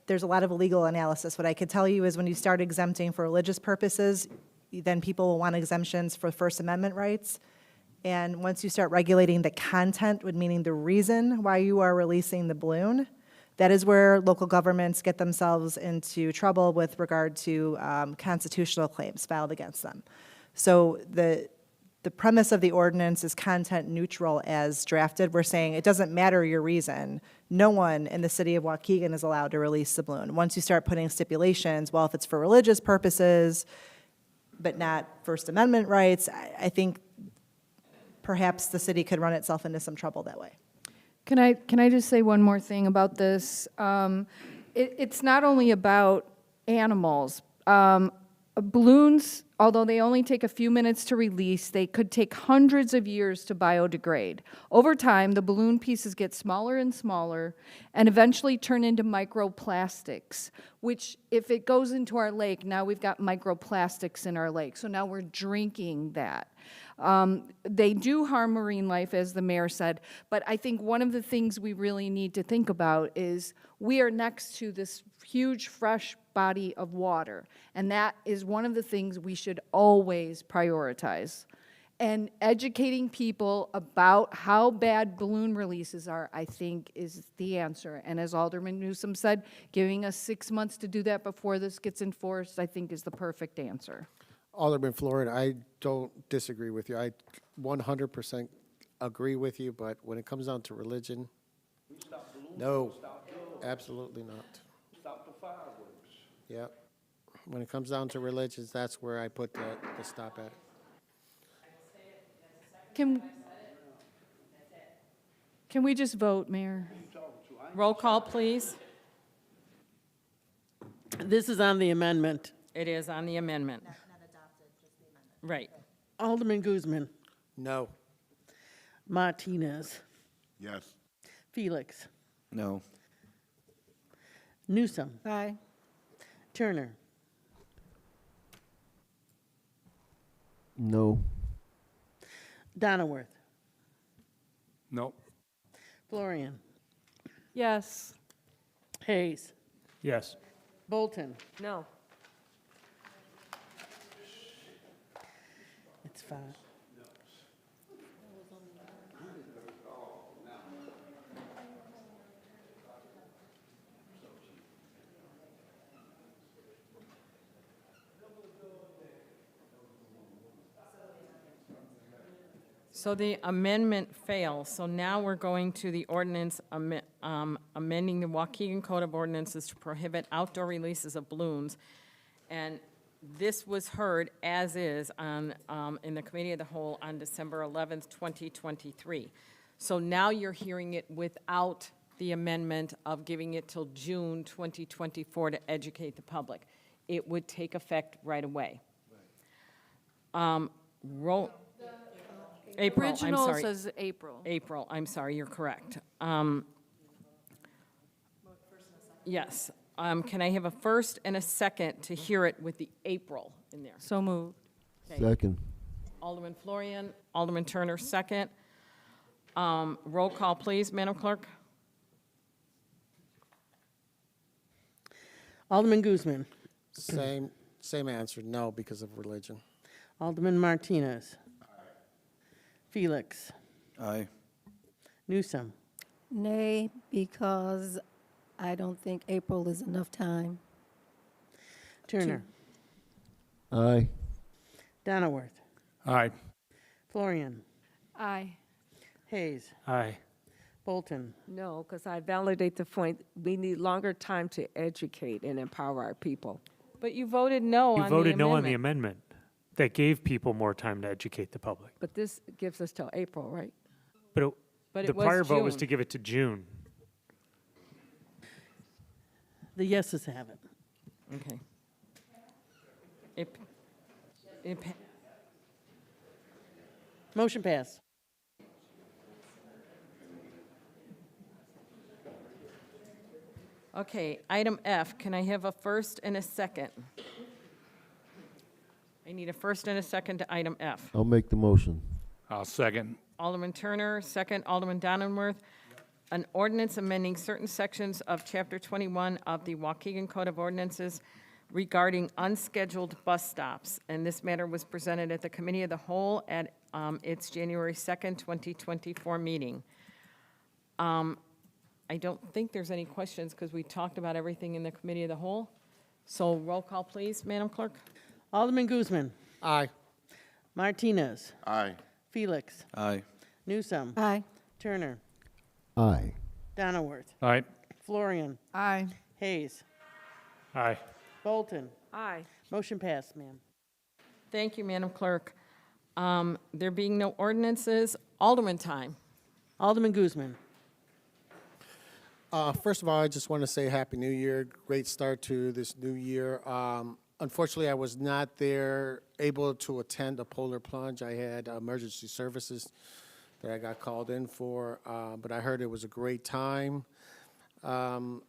There's a lot of legal analysis. What I could tell you is when you start exempting for religious purposes, then people will want exemptions for First Amendment rights. And once you start regulating the content, meaning the reason why you are releasing the balloon, That is where local governments get themselves into trouble with regard to constitutional claims filed against them. So the premise of the ordinance is content neutral as drafted. We're saying it doesn't matter your reason. No one in the city of Waukegan is allowed to release the balloon. Once you start putting stipulations, well, if it's for religious purposes, but not First Amendment rights, I think perhaps the city could run itself into some trouble that way. Can I just say one more thing about this? It's not only about animals. Balloons, although they only take a few minutes to release, they could take hundreds of years to biodegrade. Over time, the balloon pieces get smaller and smaller and eventually turn into microplastics, which if it goes into our lake, now we've got microplastics in our lake. So now we're drinking that. They do harm marine life, as the mayor said, but I think one of the things we really need to think about is we are next to this huge fresh body of water, and that is one of the things we should always prioritize. And educating people about how bad balloon releases are, I think, is the answer. And as Alderman Newsom said, giving us 6 months to do that before this gets enforced, I think is the perfect answer. Alderman Florida, I don't disagree with you. I 100% agree with you, but when it comes down to religion, no, absolutely not. Stop the fireworks. Yep. When it comes down to religions, that's where I put the stop at it. Can we just vote, Mayor? Roll call, please. This is on the amendment. It is on the amendment. Not adopted, just the amendment. Right. Alderman Guzman. No. Martinez. Yes. Felix. No. Newsom. Aye. Turner. No. Donnerworth. No. Florian. Yes. Hayes. Yes. Bolton. No. It's 5. So the amendment fails. So now we're going to the ordinance amending the Waukegan Code of Ordinances to prohibit outdoor releases of balloons. And this was heard as is on, in the Committee of the Whole on December 11th, 2023. So now you're hearing it without the amendment of giving it till June 2024 to educate the public. It would take effect right away. April, I'm Original sorry. says April. April, I'm sorry, you're correct. Yes. Can I have a first and a second to hear it with the April in there? So moved. Okay. Second. Alderman Florian, Alderman Turner, second. Roll call, please, Madam Clerk. Alderman Guzman. Same answer, no, because of religion. Alderman Martinez. Felix. Aye. Newsom. Nay, because I don't think April is enough time. Turner. Aye. Donnerworth. Aye. Florian. Aye. Hayes. Aye. Bolton. No, because I validate the point. We need longer time to educate and empower our people. But you voted no on the You voted no on the amendment. amendment. That gave people more time to educate the public. But this gives us till April, right? But, But the it was prior vote was June. to give it to June. The yeses have it. Okay. Motion passed. Okay, item F, can I have a first and a second? I need a first and a second to item F. I'll make the motion. I'll second. Alderman Turner, second. Alderman Donnerworth, an ordinance amending certain sections of Chapter 21 of the Waukegan Code of Ordinances regarding unscheduled bus stops. And this matter was presented at the Committee of the Whole at its January 2nd, 2024 meeting. I don't think there's any questions because we talked about everything in the committee of the whole. So roll call, please, Madam Clerk. Alderman Guzman. Aye. Martinez. Aye. Felix. Aye. Newsom. Aye. Turner. Aye. Donnerworth. Aye. Florian. Aye. Hayes. Aye. Bolton. Aye. Motion passed, ma'am. Thank you, Madam Clerk. There being no ordinances, Alderman time. Alderman Guzman. First of all, I just want to say Happy New Year. Great start to this new year. Unfortunately, I was not there able to attend the polar plunge. I had emergency services that I got called in for, but I heard it was a great time. Hopefully,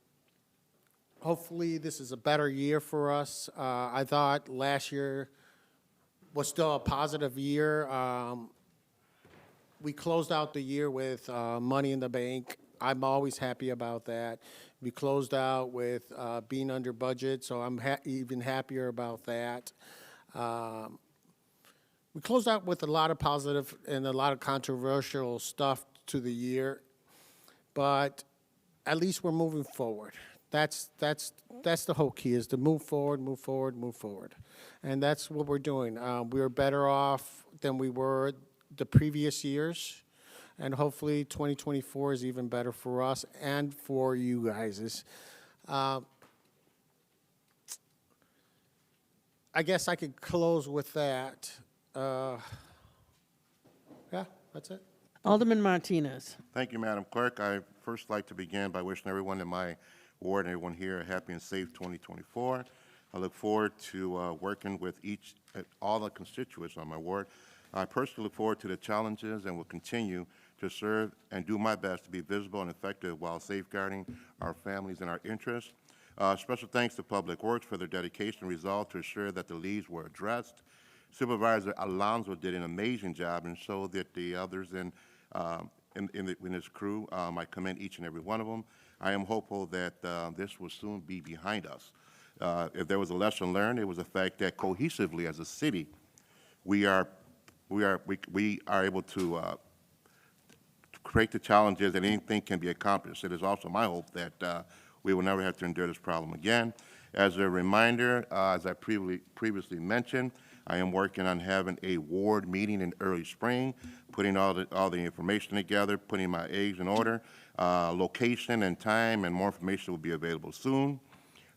this is a better year for us. I thought last year was still a positive year. We closed out the year with money in the bank. I'm always happy about that. We closed out with being under budget, so I'm even happier about that. We closed out with a lot of positive and a lot of controversial stuff to the year, but at least we're moving forward. That's the whole key, is to move forward, move forward, move forward. And that's what we're doing. We're better off than we were the previous years. And hopefully 2024 is even better for us and for you guys. I guess I could close with that. Yeah, that's it. Alderman Martinez. Thank you, Madam Clerk. I first like to begin by wishing everyone in my ward and everyone here a happy and safe 2024. I look forward to working with all the constituents on my ward. I personally look forward to the challenges and will continue to serve and do my best to be visible and effective while safeguarding our families and our interests. Special thanks to Public Works for their dedication and resolve to ensure that the leads were addressed. Supervisor Alonso did an amazing job, and so did the others in his crew. I commend each and every one of them. I am hopeful that this will soon be behind us. If there was a lesson learned, it was the fact that cohesively as a city, we are able to create the challenges and anything can be accomplished. It is also my hope that we will never have to endure this problem again. As a reminder, as I previously mentioned, I am working on having a ward meeting in early spring, putting all the information together, putting my eggs in order. Location and time and more information will be available soon.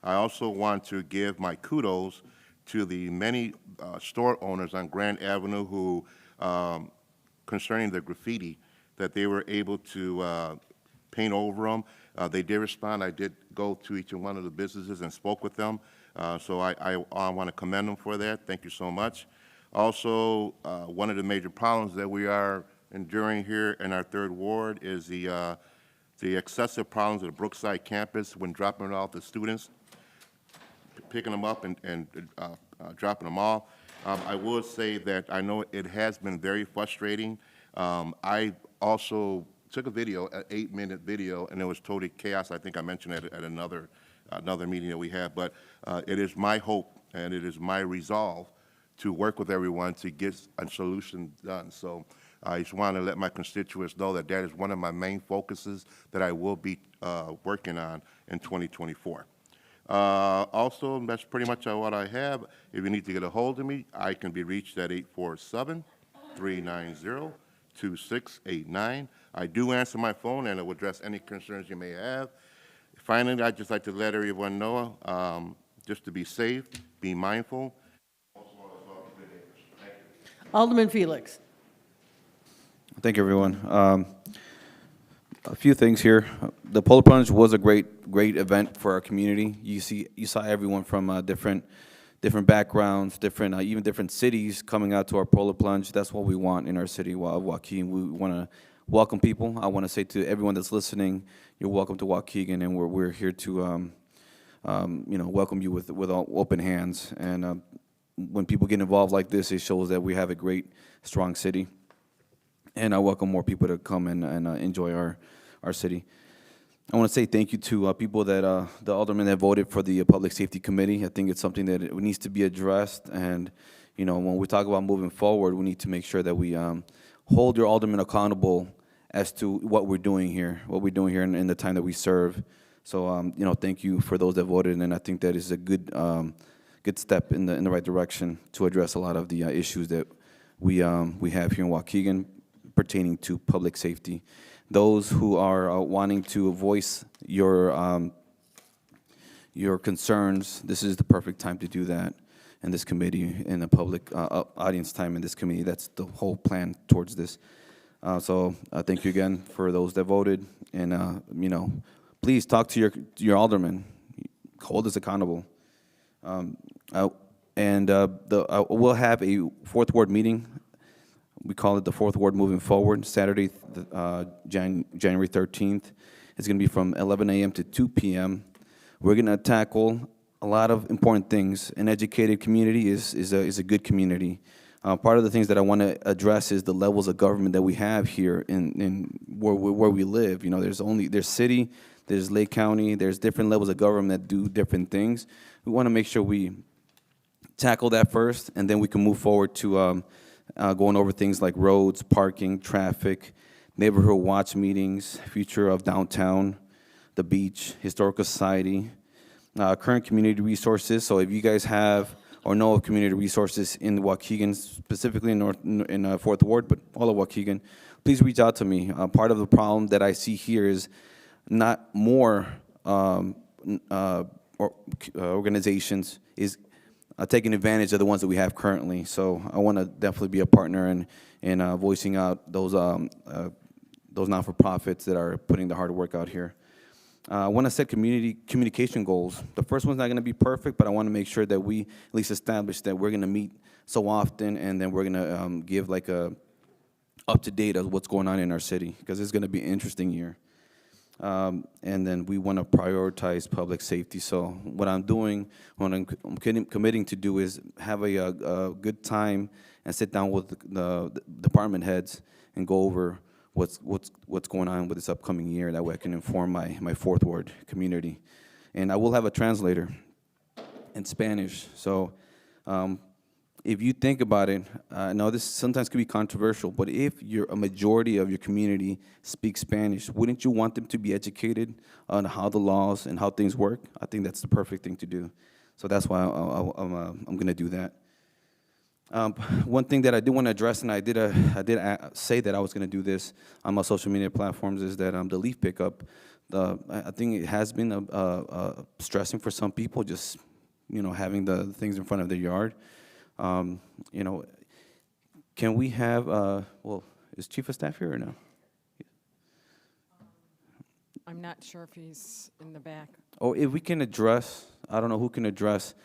I also want to give my kudos to the many store owners on Grand Avenue who, concerning the graffiti, that they were able to paint over them. They did respond. I did go to each one of the businesses and spoke with them. So I want to commend them for that. Thank you so much. Also, one of the major problems that we are enduring here in our third ward is the excessive problems at the Brookside campus when dropping off the students, picking them up and dropping them off. I will say that I know it has been very frustrating. I also took a video, an 8-minute video, and it was totally chaos. I think I mentioned it at another meeting that we had. But it is my hope and it is my resolve to work with everyone to get a solution done. So I just want to let my constituents know that that is one of my main focuses that I will be working on in 2024. Also, that's pretty much what I have. If you need to get a hold of me, I can be reached at 847-390-2689. I do answer my phone, and I will address any concerns you may have. Finally, I'd just like to let everyone know, just to be safe, be mindful. Alderman Felix. Thank you, everyone. A few things here. The Polar Plunge was a great event for our community. You saw everyone from different backgrounds, even different cities coming out to our Polar Plunge. That's what we want in our city of Waukegan. We want to welcome people. I want to say to everyone that's listening, you're welcome to Waukegan, and we're here to welcome you with all open hands. And when people get involved like this, it shows that we have a great, strong city. And I welcome more people to come and enjoy our city. I want to say thank you to people the aldermen that voted for the Public Safety Committee. I think it's something that it needs to be addressed. And, when we talk about moving forward, we need to make sure that we hold your aldermen accountable as to what we're doing here, in the time that we serve. So, thank you for those that voted, and I think that is a good step in the right direction to address a lot of the issues that we have here in Waukegan pertaining to public safety. Those who are wanting to voice your concerns, this is the perfect time to do that in this committee, in the public audience time in this committee. That's the whole plan towards this. So thank you again for those that voted, and please talk to your alderman, hold us accountable. We'll have a fourth ward meeting. We call it the fourth ward moving forward, Saturday, January 13th. It's going to be from 11 a.m. to 2 p.m. We're going to tackle a lot of important things. An educated community is a good community. Part of the things that I want to address is the levels of government that we have here in where we live. There's city, there's Lake County, there's different levels of government that do different things. We want to make sure we tackle that first, and then we can move forward to going over things like roads, parking, traffic, neighborhood watch meetings, future of downtown, the beach, historical society, current community resources. So if you guys have or know of community resources in Waukegan, specifically in Fourth Ward, but all of Waukegan, please reach out to me. Part of the problem that I see here is not more organizations is taking advantage of the ones that we have currently. So I want to definitely be a partner in voicing out those not-for-profits that are putting the hard work out here. I want to set community communication goals. The first one's not going to be perfect, but I want to make sure that we at least establish that we're going to meet so often, and then we're going to give like a up-to-date of what's going on in our city, because it's going to be an interesting year. And then we want to prioritize public safety. So what I'm doing, what I'm committing to do is have a good time and sit down with the department heads and go over what's going on with this upcoming year. That way I can inform my Fourth Ward community. And I will have a translator in Spanish. So if you think about it, I know this sometimes could be controversial, but if a majority of your community speaks Spanish, wouldn't you want them to be educated on how the laws and how things work? I think that's the perfect thing to do. So that's why I'm going to do that. One thing that I do want to address, and I did say that I was going to do this on my social media platforms, is that the leaf pickup, I think it has been stressing for some people, just having the things in front of their yard. Can we have, is Chief of Staff here or no? I'm not sure if he's in the back. Or if we can address, I don't know who can address,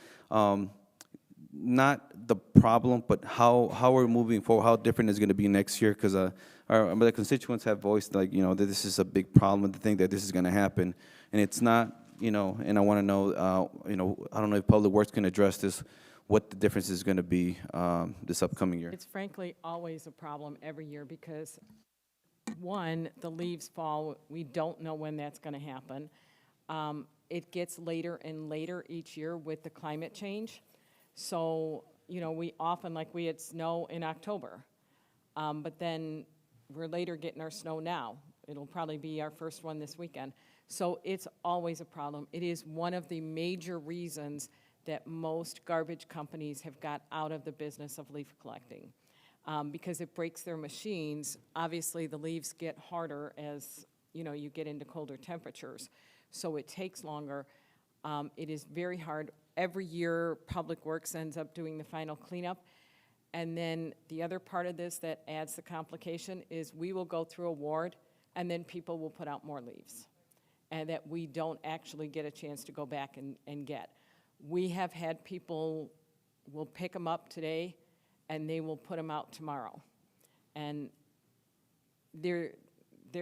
not the problem, but how we're moving forward, how different it's going to be next year, because the constituents have voiced that this is a big problem, the thing that this is going to happen, and it's not, and I want to know, I don't know if Public Works can address this, what the difference is going to be this upcoming year. It's frankly always a problem every year because, one, the leaves fall. We don't know when that's going to happen. It gets later and later each year with the climate change. So, we often, we had snow in October, but then we're later getting our snow now. It'll probably be our first one this weekend. So it's always a problem. It is one of the major reasons that most garbage companies have got out of the business of leaf collecting, because it breaks their machines. Obviously, the leaves get harder as you get into colder temperatures, so it takes longer. It is very hard. Every year, Public Works ends up doing the final cleanup, and then the other part of this that adds the complication is we will go through a ward, and then people will put out more leaves, and that we don't actually get a chance to go back and get. We have had people will pick them up today, and they will put them out tomorrow. And there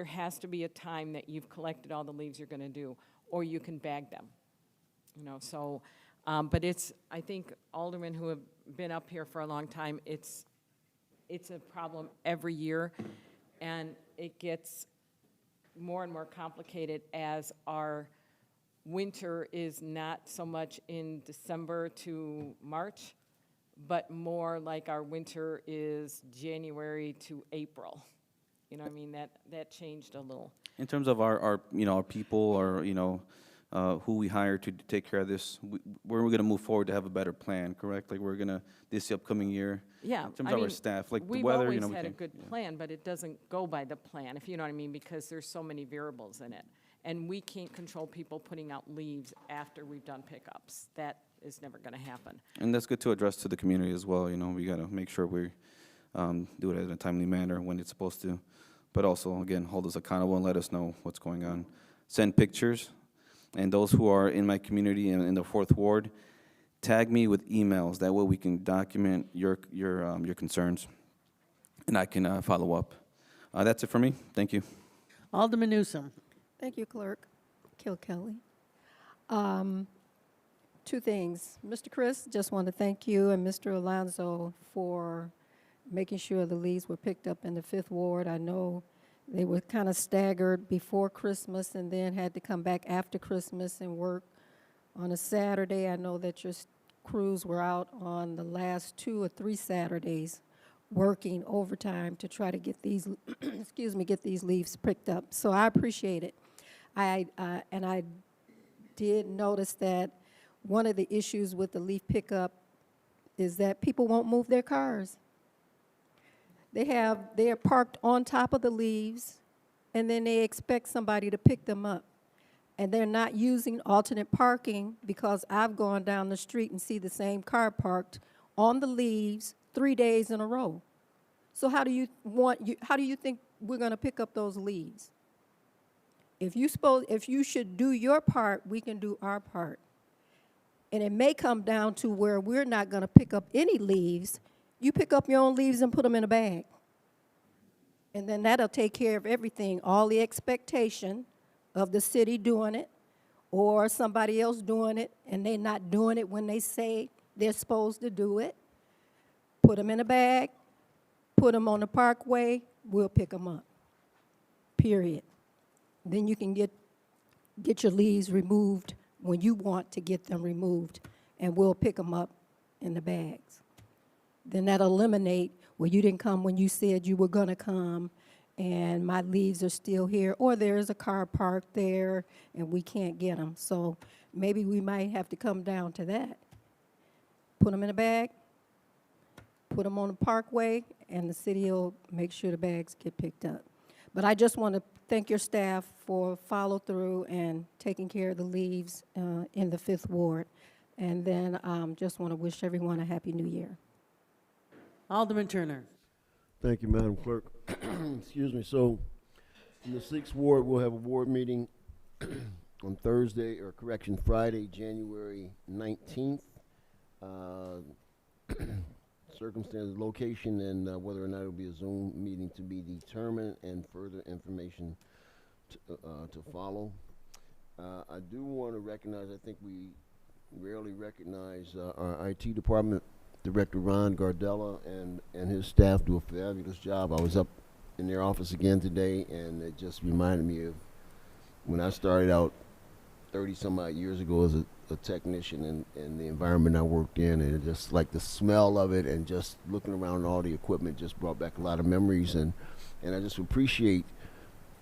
has to be a time that you've collected all the leaves you're going to do, or you can bag them. So, but I think aldermen who have been up here for a long time, it's a problem every year, and it gets more and more complicated as our winter is not so much in December to March, but more like our winter is January to April. You know, what I mean, that changed a little. In terms of our our people, or, who we hire to take care of this, we're going to move forward to have a better plan, correct? Like, we're going to, this upcoming year, Yeah. in terms I of our mean, staff, like the we've weather, always we had a can- good plan, but it doesn't go by the plan, if you know what I mean, because there's so many variables in it. And we can't control people putting out leaves after we've done pickups. That is never going to happen. And that's good to address to the community as well, we got to make sure we do it in a timely manner when it's supposed to. But also, again, hold us accountable and let us know what's going on. Send pictures, and those who are in my community and in the 4th Ward, tag me with emails. That way we can document your concerns, and I can follow up. That's it for me. Thank you. Alderman Newsom. Thank you, Clerk Kilkelly. 2 things. Mr. Chris, just want to thank you and Mr. Alonso for making sure the leaves were picked up in the 5th Ward. I know they were kind of staggered before Christmas and then had to come back after Christmas and work on a Saturday. I know that your crews were out on the last 2 or 3 Saturdays working overtime to try to get these, get these leaves picked up. So I appreciate it. And I did notice that one of the issues with the leaf pickup is that people won't move their cars. They are parked on top of the leaves, and then they expect somebody to pick them up. And they're not using alternate parking, because I've gone down the street and see the same car parked on the leaves 3 days in a row. So how do you think we're going to pick up those leaves? If you should do your part, we can do our part. And it may come down to where we're not going to pick up any leaves. You pick up your own leaves and put them in a bag. And then that'll take care of everything, all the expectation of the city doing it or somebody else doing it, and they're not doing it when they say they're supposed to do it. Put them in a bag, put them on the parkway, we'll pick them up, period. Then you can get your leaves removed when you want to get them removed, and we'll pick them up in the bags. Then that'll eliminate, well, you didn't come when you said you were going to come, and my leaves are still here, or there's a car parked there, and we can't get them. So maybe we might have to come down to that. Put them in a bag, put them on the parkway, and the city will make sure the bags get picked up. But I just want to thank your staff for follow-through and taking care of the leaves in the 5th Ward. And then just want to wish everyone a Happy New Year. Alderman Turner. Thank you, Madam Clerk. Excuse me. So, in the 6th Ward, we'll have a ward meeting on Friday, January 19th. Circumstances, location, and whether or not it will be a Zoom meeting to be determined, and further information to follow. I do want to recognize, I think we rarely recognize our IT department director, Ron Gardella, and his staff do a fabulous job. I was up in their office again today, and it just reminded me of when I started out 30-some-odd years ago as a technician in the environment I worked in, and just like the smell of it and just looking around at all the equipment just brought back a lot of memories, and I just appreciate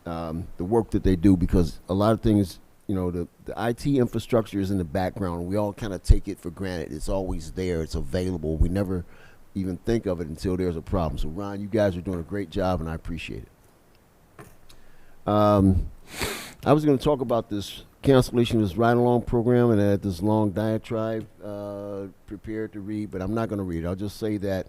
the work that they do, because a lot of things, the IT infrastructure is in the background. We all kind of take it for granted. It's always there. It's available. We never even think of it until there's a problem. So, Ron, you guys are doing a great job, and I appreciate it. I was going to talk about this cancellation of this ride-along program, and I had this long diatribe prepared to read, but I'm not going to read it. I'll just say that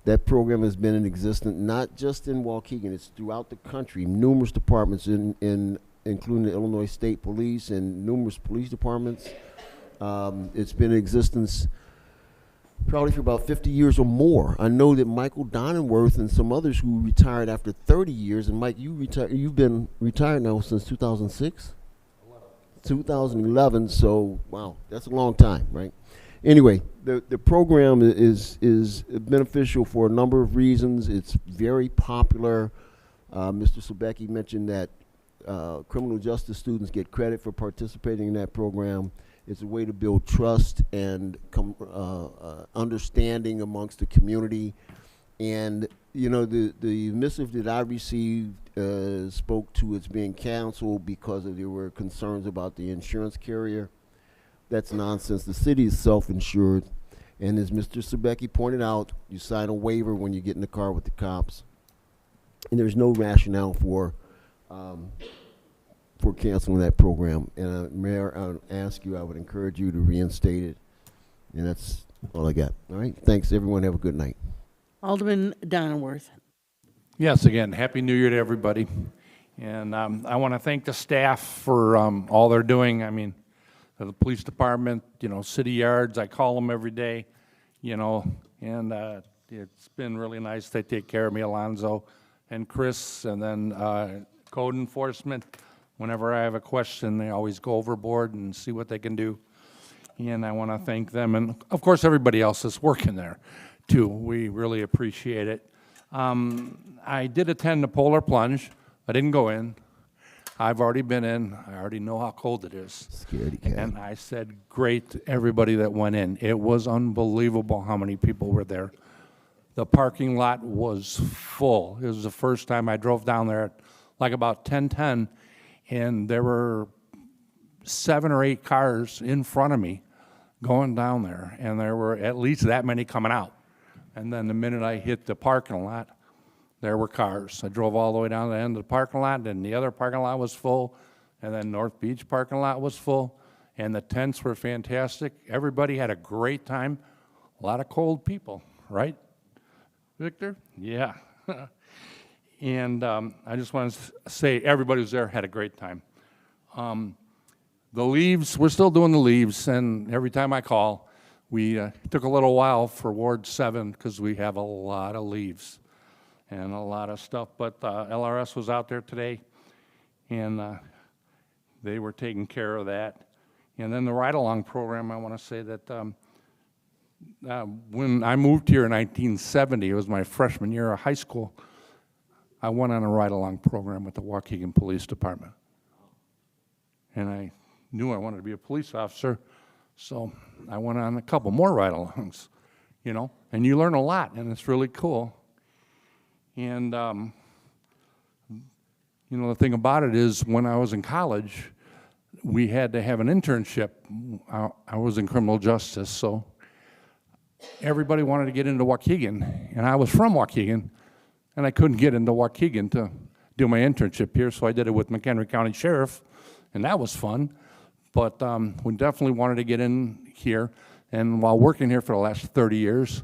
that program has been in existence not just in Waukegan. It's throughout the country. Numerous departments, including the Illinois State Police and numerous police departments. It's been in existence probably for about 50 years or more. I know that Michael Donenworth and some others who retired after 30 years, and Mike, you've been retired now since 2006? 2011, so wow, that's a long time, right? Anyway, the program is beneficial for a number of reasons. It's very popular. Mr. Sebecki mentioned that criminal justice students get credit for participating in that program. It's a way to build trust and understanding amongst the community. And, you know, the missive that I received spoke to its being canceled because there were concerns about the insurance carrier. That's nonsense. The city is self-insured. And as Mr. Sabecki pointed out, you sign a waiver when you get in the car with the cops. And there's no rationale for canceling that program. And Mayor, I would ask you, I would encourage you to reinstate it. And that's all I got. All right. Thanks, everyone. Have a good night. Alderman Donnerworth. Yes, again, Happy New Year to everybody. And I want to thank the staff for all they're doing. I mean, the police department, you know, city yards, I call them every day, you know, and it's been really nice. They take care of me, Alonzo and Chris, and then code enforcement. Whenever I have a question, they always go overboard and see what they can do. And I want to thank them, and of course, everybody else that's working there, too. We really appreciate it. I did attend the Polar Plunge. I didn't go in. I've already been in. I already know how cold it is. Scaredy cat. And I said great to everybody that went in. It was unbelievable how many people were there. The parking lot was full. It was the first time I drove down there at like about 10:10, and there were 7 or 8 cars in front of me going down there, and there were at least that many coming out. And then the minute I hit the parking lot, there were cars. I drove all the way down to the end of the parking lot, and the other parking lot was full, and then North Beach parking lot was full, and the tents were fantastic. Everybody had a great time. A lot of cold people, right, Victor? Yeah. And I just want to say everybody who's there had a great time. The leaves, we're still doing the leaves, and every time I call, we took a little while for Ward 7 because we have a lot of leaves and a lot of stuff, but LRS was out there today, and they were taking care of that. And then the ride-along program, I want to say that when I moved here in 1970, it was my freshman year of high school, I went on a ride-along program with the Waukegan Police Department. And I knew I wanted to be a police officer, so I went on a couple more ride-alongs, you know, and you learn a lot, and it's really cool. And, you know, the thing about it is when I was in college, we had to have an internship. I was in criminal justice, so everybody wanted to get into Waukegan, and I was from Waukegan, and I couldn't get into Waukegan to do my internship here, so I did it with McHenry County Sheriff, and that was fun. But we definitely wanted to get in here, and while working here for the last 30 years,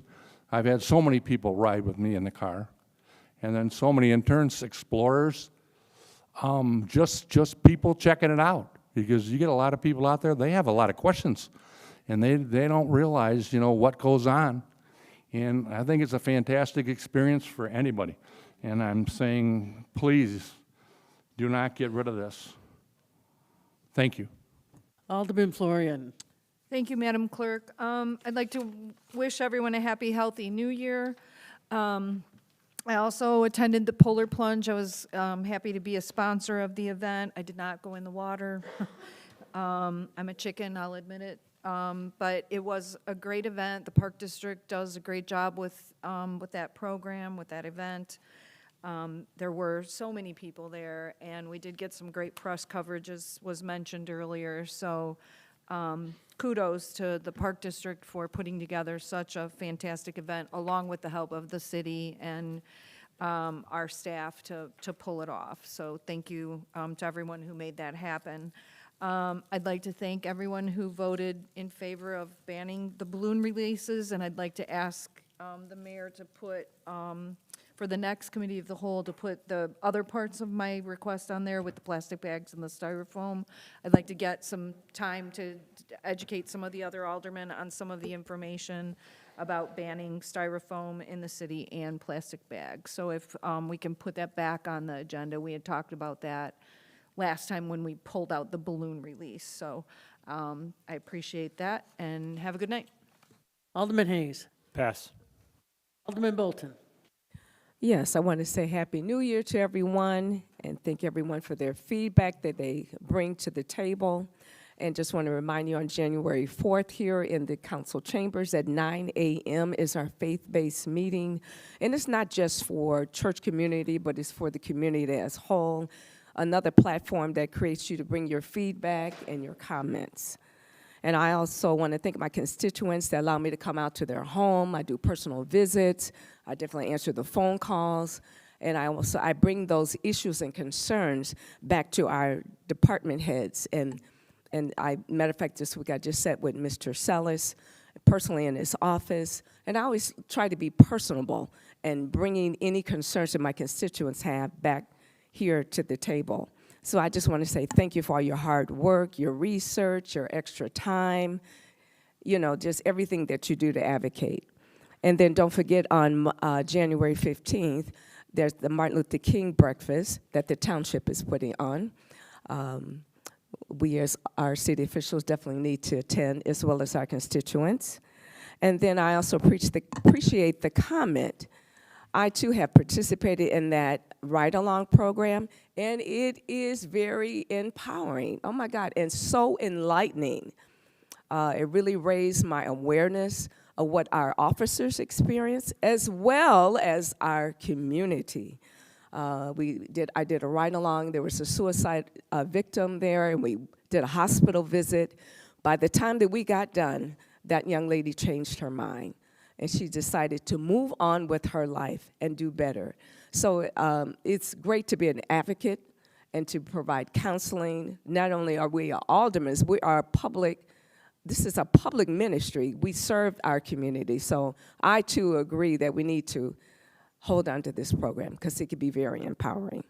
I've had so many people ride with me in the car, and then so many interns, explorers, just people checking it out, because you get a lot of people out there, they have a lot of questions, and they don't realize, you know, what goes on. And I think it's a fantastic experience for anybody. And I'm saying, please, do not get rid of this. Thank you. Alderman Florian. Thank you, Madam Clerk. I'd like to wish everyone a happy, healthy New Year. I also attended the Polar Plunge. I was happy to be a sponsor of the event. I did not go in the water. I'm a chicken, I'll admit it. But it was a great event. The Park District does a great job with that program, with that event. There were so many people there, and we did get some great press coverage, as was mentioned earlier. So kudos to the Park District for putting together such a fantastic event, along with the help of the city and our staff to pull it off. So thank you to everyone who made that happen. I'd like to thank everyone who voted in favor of banning the balloon releases, and I'd like to ask the mayor to put, for the next committee of the whole, to put the other parts of my request on there with the plastic bags and the styrofoam. I'd like to get some time to educate some of the other aldermen on some of the information about banning styrofoam in the city and plastic bags. So if we can put that back on the agenda, we had talked about that last time when we pulled out the balloon release. So I appreciate that, and have a good night. Alderman Hayes. Pass. Alderman Bolton. Yes, I want to say Happy New Year to everyone and thank everyone for their feedback that they bring to the table. And just want to remind you, on January 4th here in the council chambers at 9 a.m. is our faith-based meeting. And it's not just for church community, but it's for the community as whole. Another platform that creates you to bring your feedback and your comments. And I also want to thank my constituents that allow me to come out to their home. I do personal visits. I definitely answer the phone calls. And I bring those issues and concerns back to our department heads. And matter of fact, this week I just sat with Mr. Sellis, personally in his office, and I always try to be personable and bringing any concerns that my constituents have back here to the table. So I just want to say thank you for all your hard work, your research, your extra time, just everything that you do to advocate. And then don't forget, on January 15th, there's the Martin Luther King breakfast that the township is putting on. We as our city officials definitely need to attend, as well as our constituents. And then I also appreciate the comment. I too have participated in that ride-along program, and it is very empowering. Oh my God, and so enlightening. It really raised my awareness of what our officers experience, as well as our community. I did a ride-along. There was a suicide victim there, and we did a hospital visit. By the time that we got done, that young lady changed her mind, and she decided to move on with her life and do better. So it's great to be an advocate and to provide counseling. Not only are we aldermen, we are this is a public ministry. We serve our community. So I too agree that we need to hold on to this program because it can be very empowering.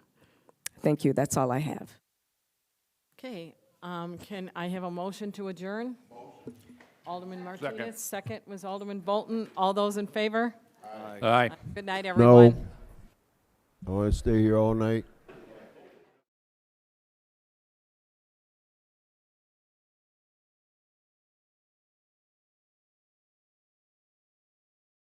Thank you. That's all I have. Okay, can I have a motion to adjourn? Motion. Alderman Martinez, second was Alderman Bolton. All those in favor? Aye. Good night, everyone. No. I want to stay here all night.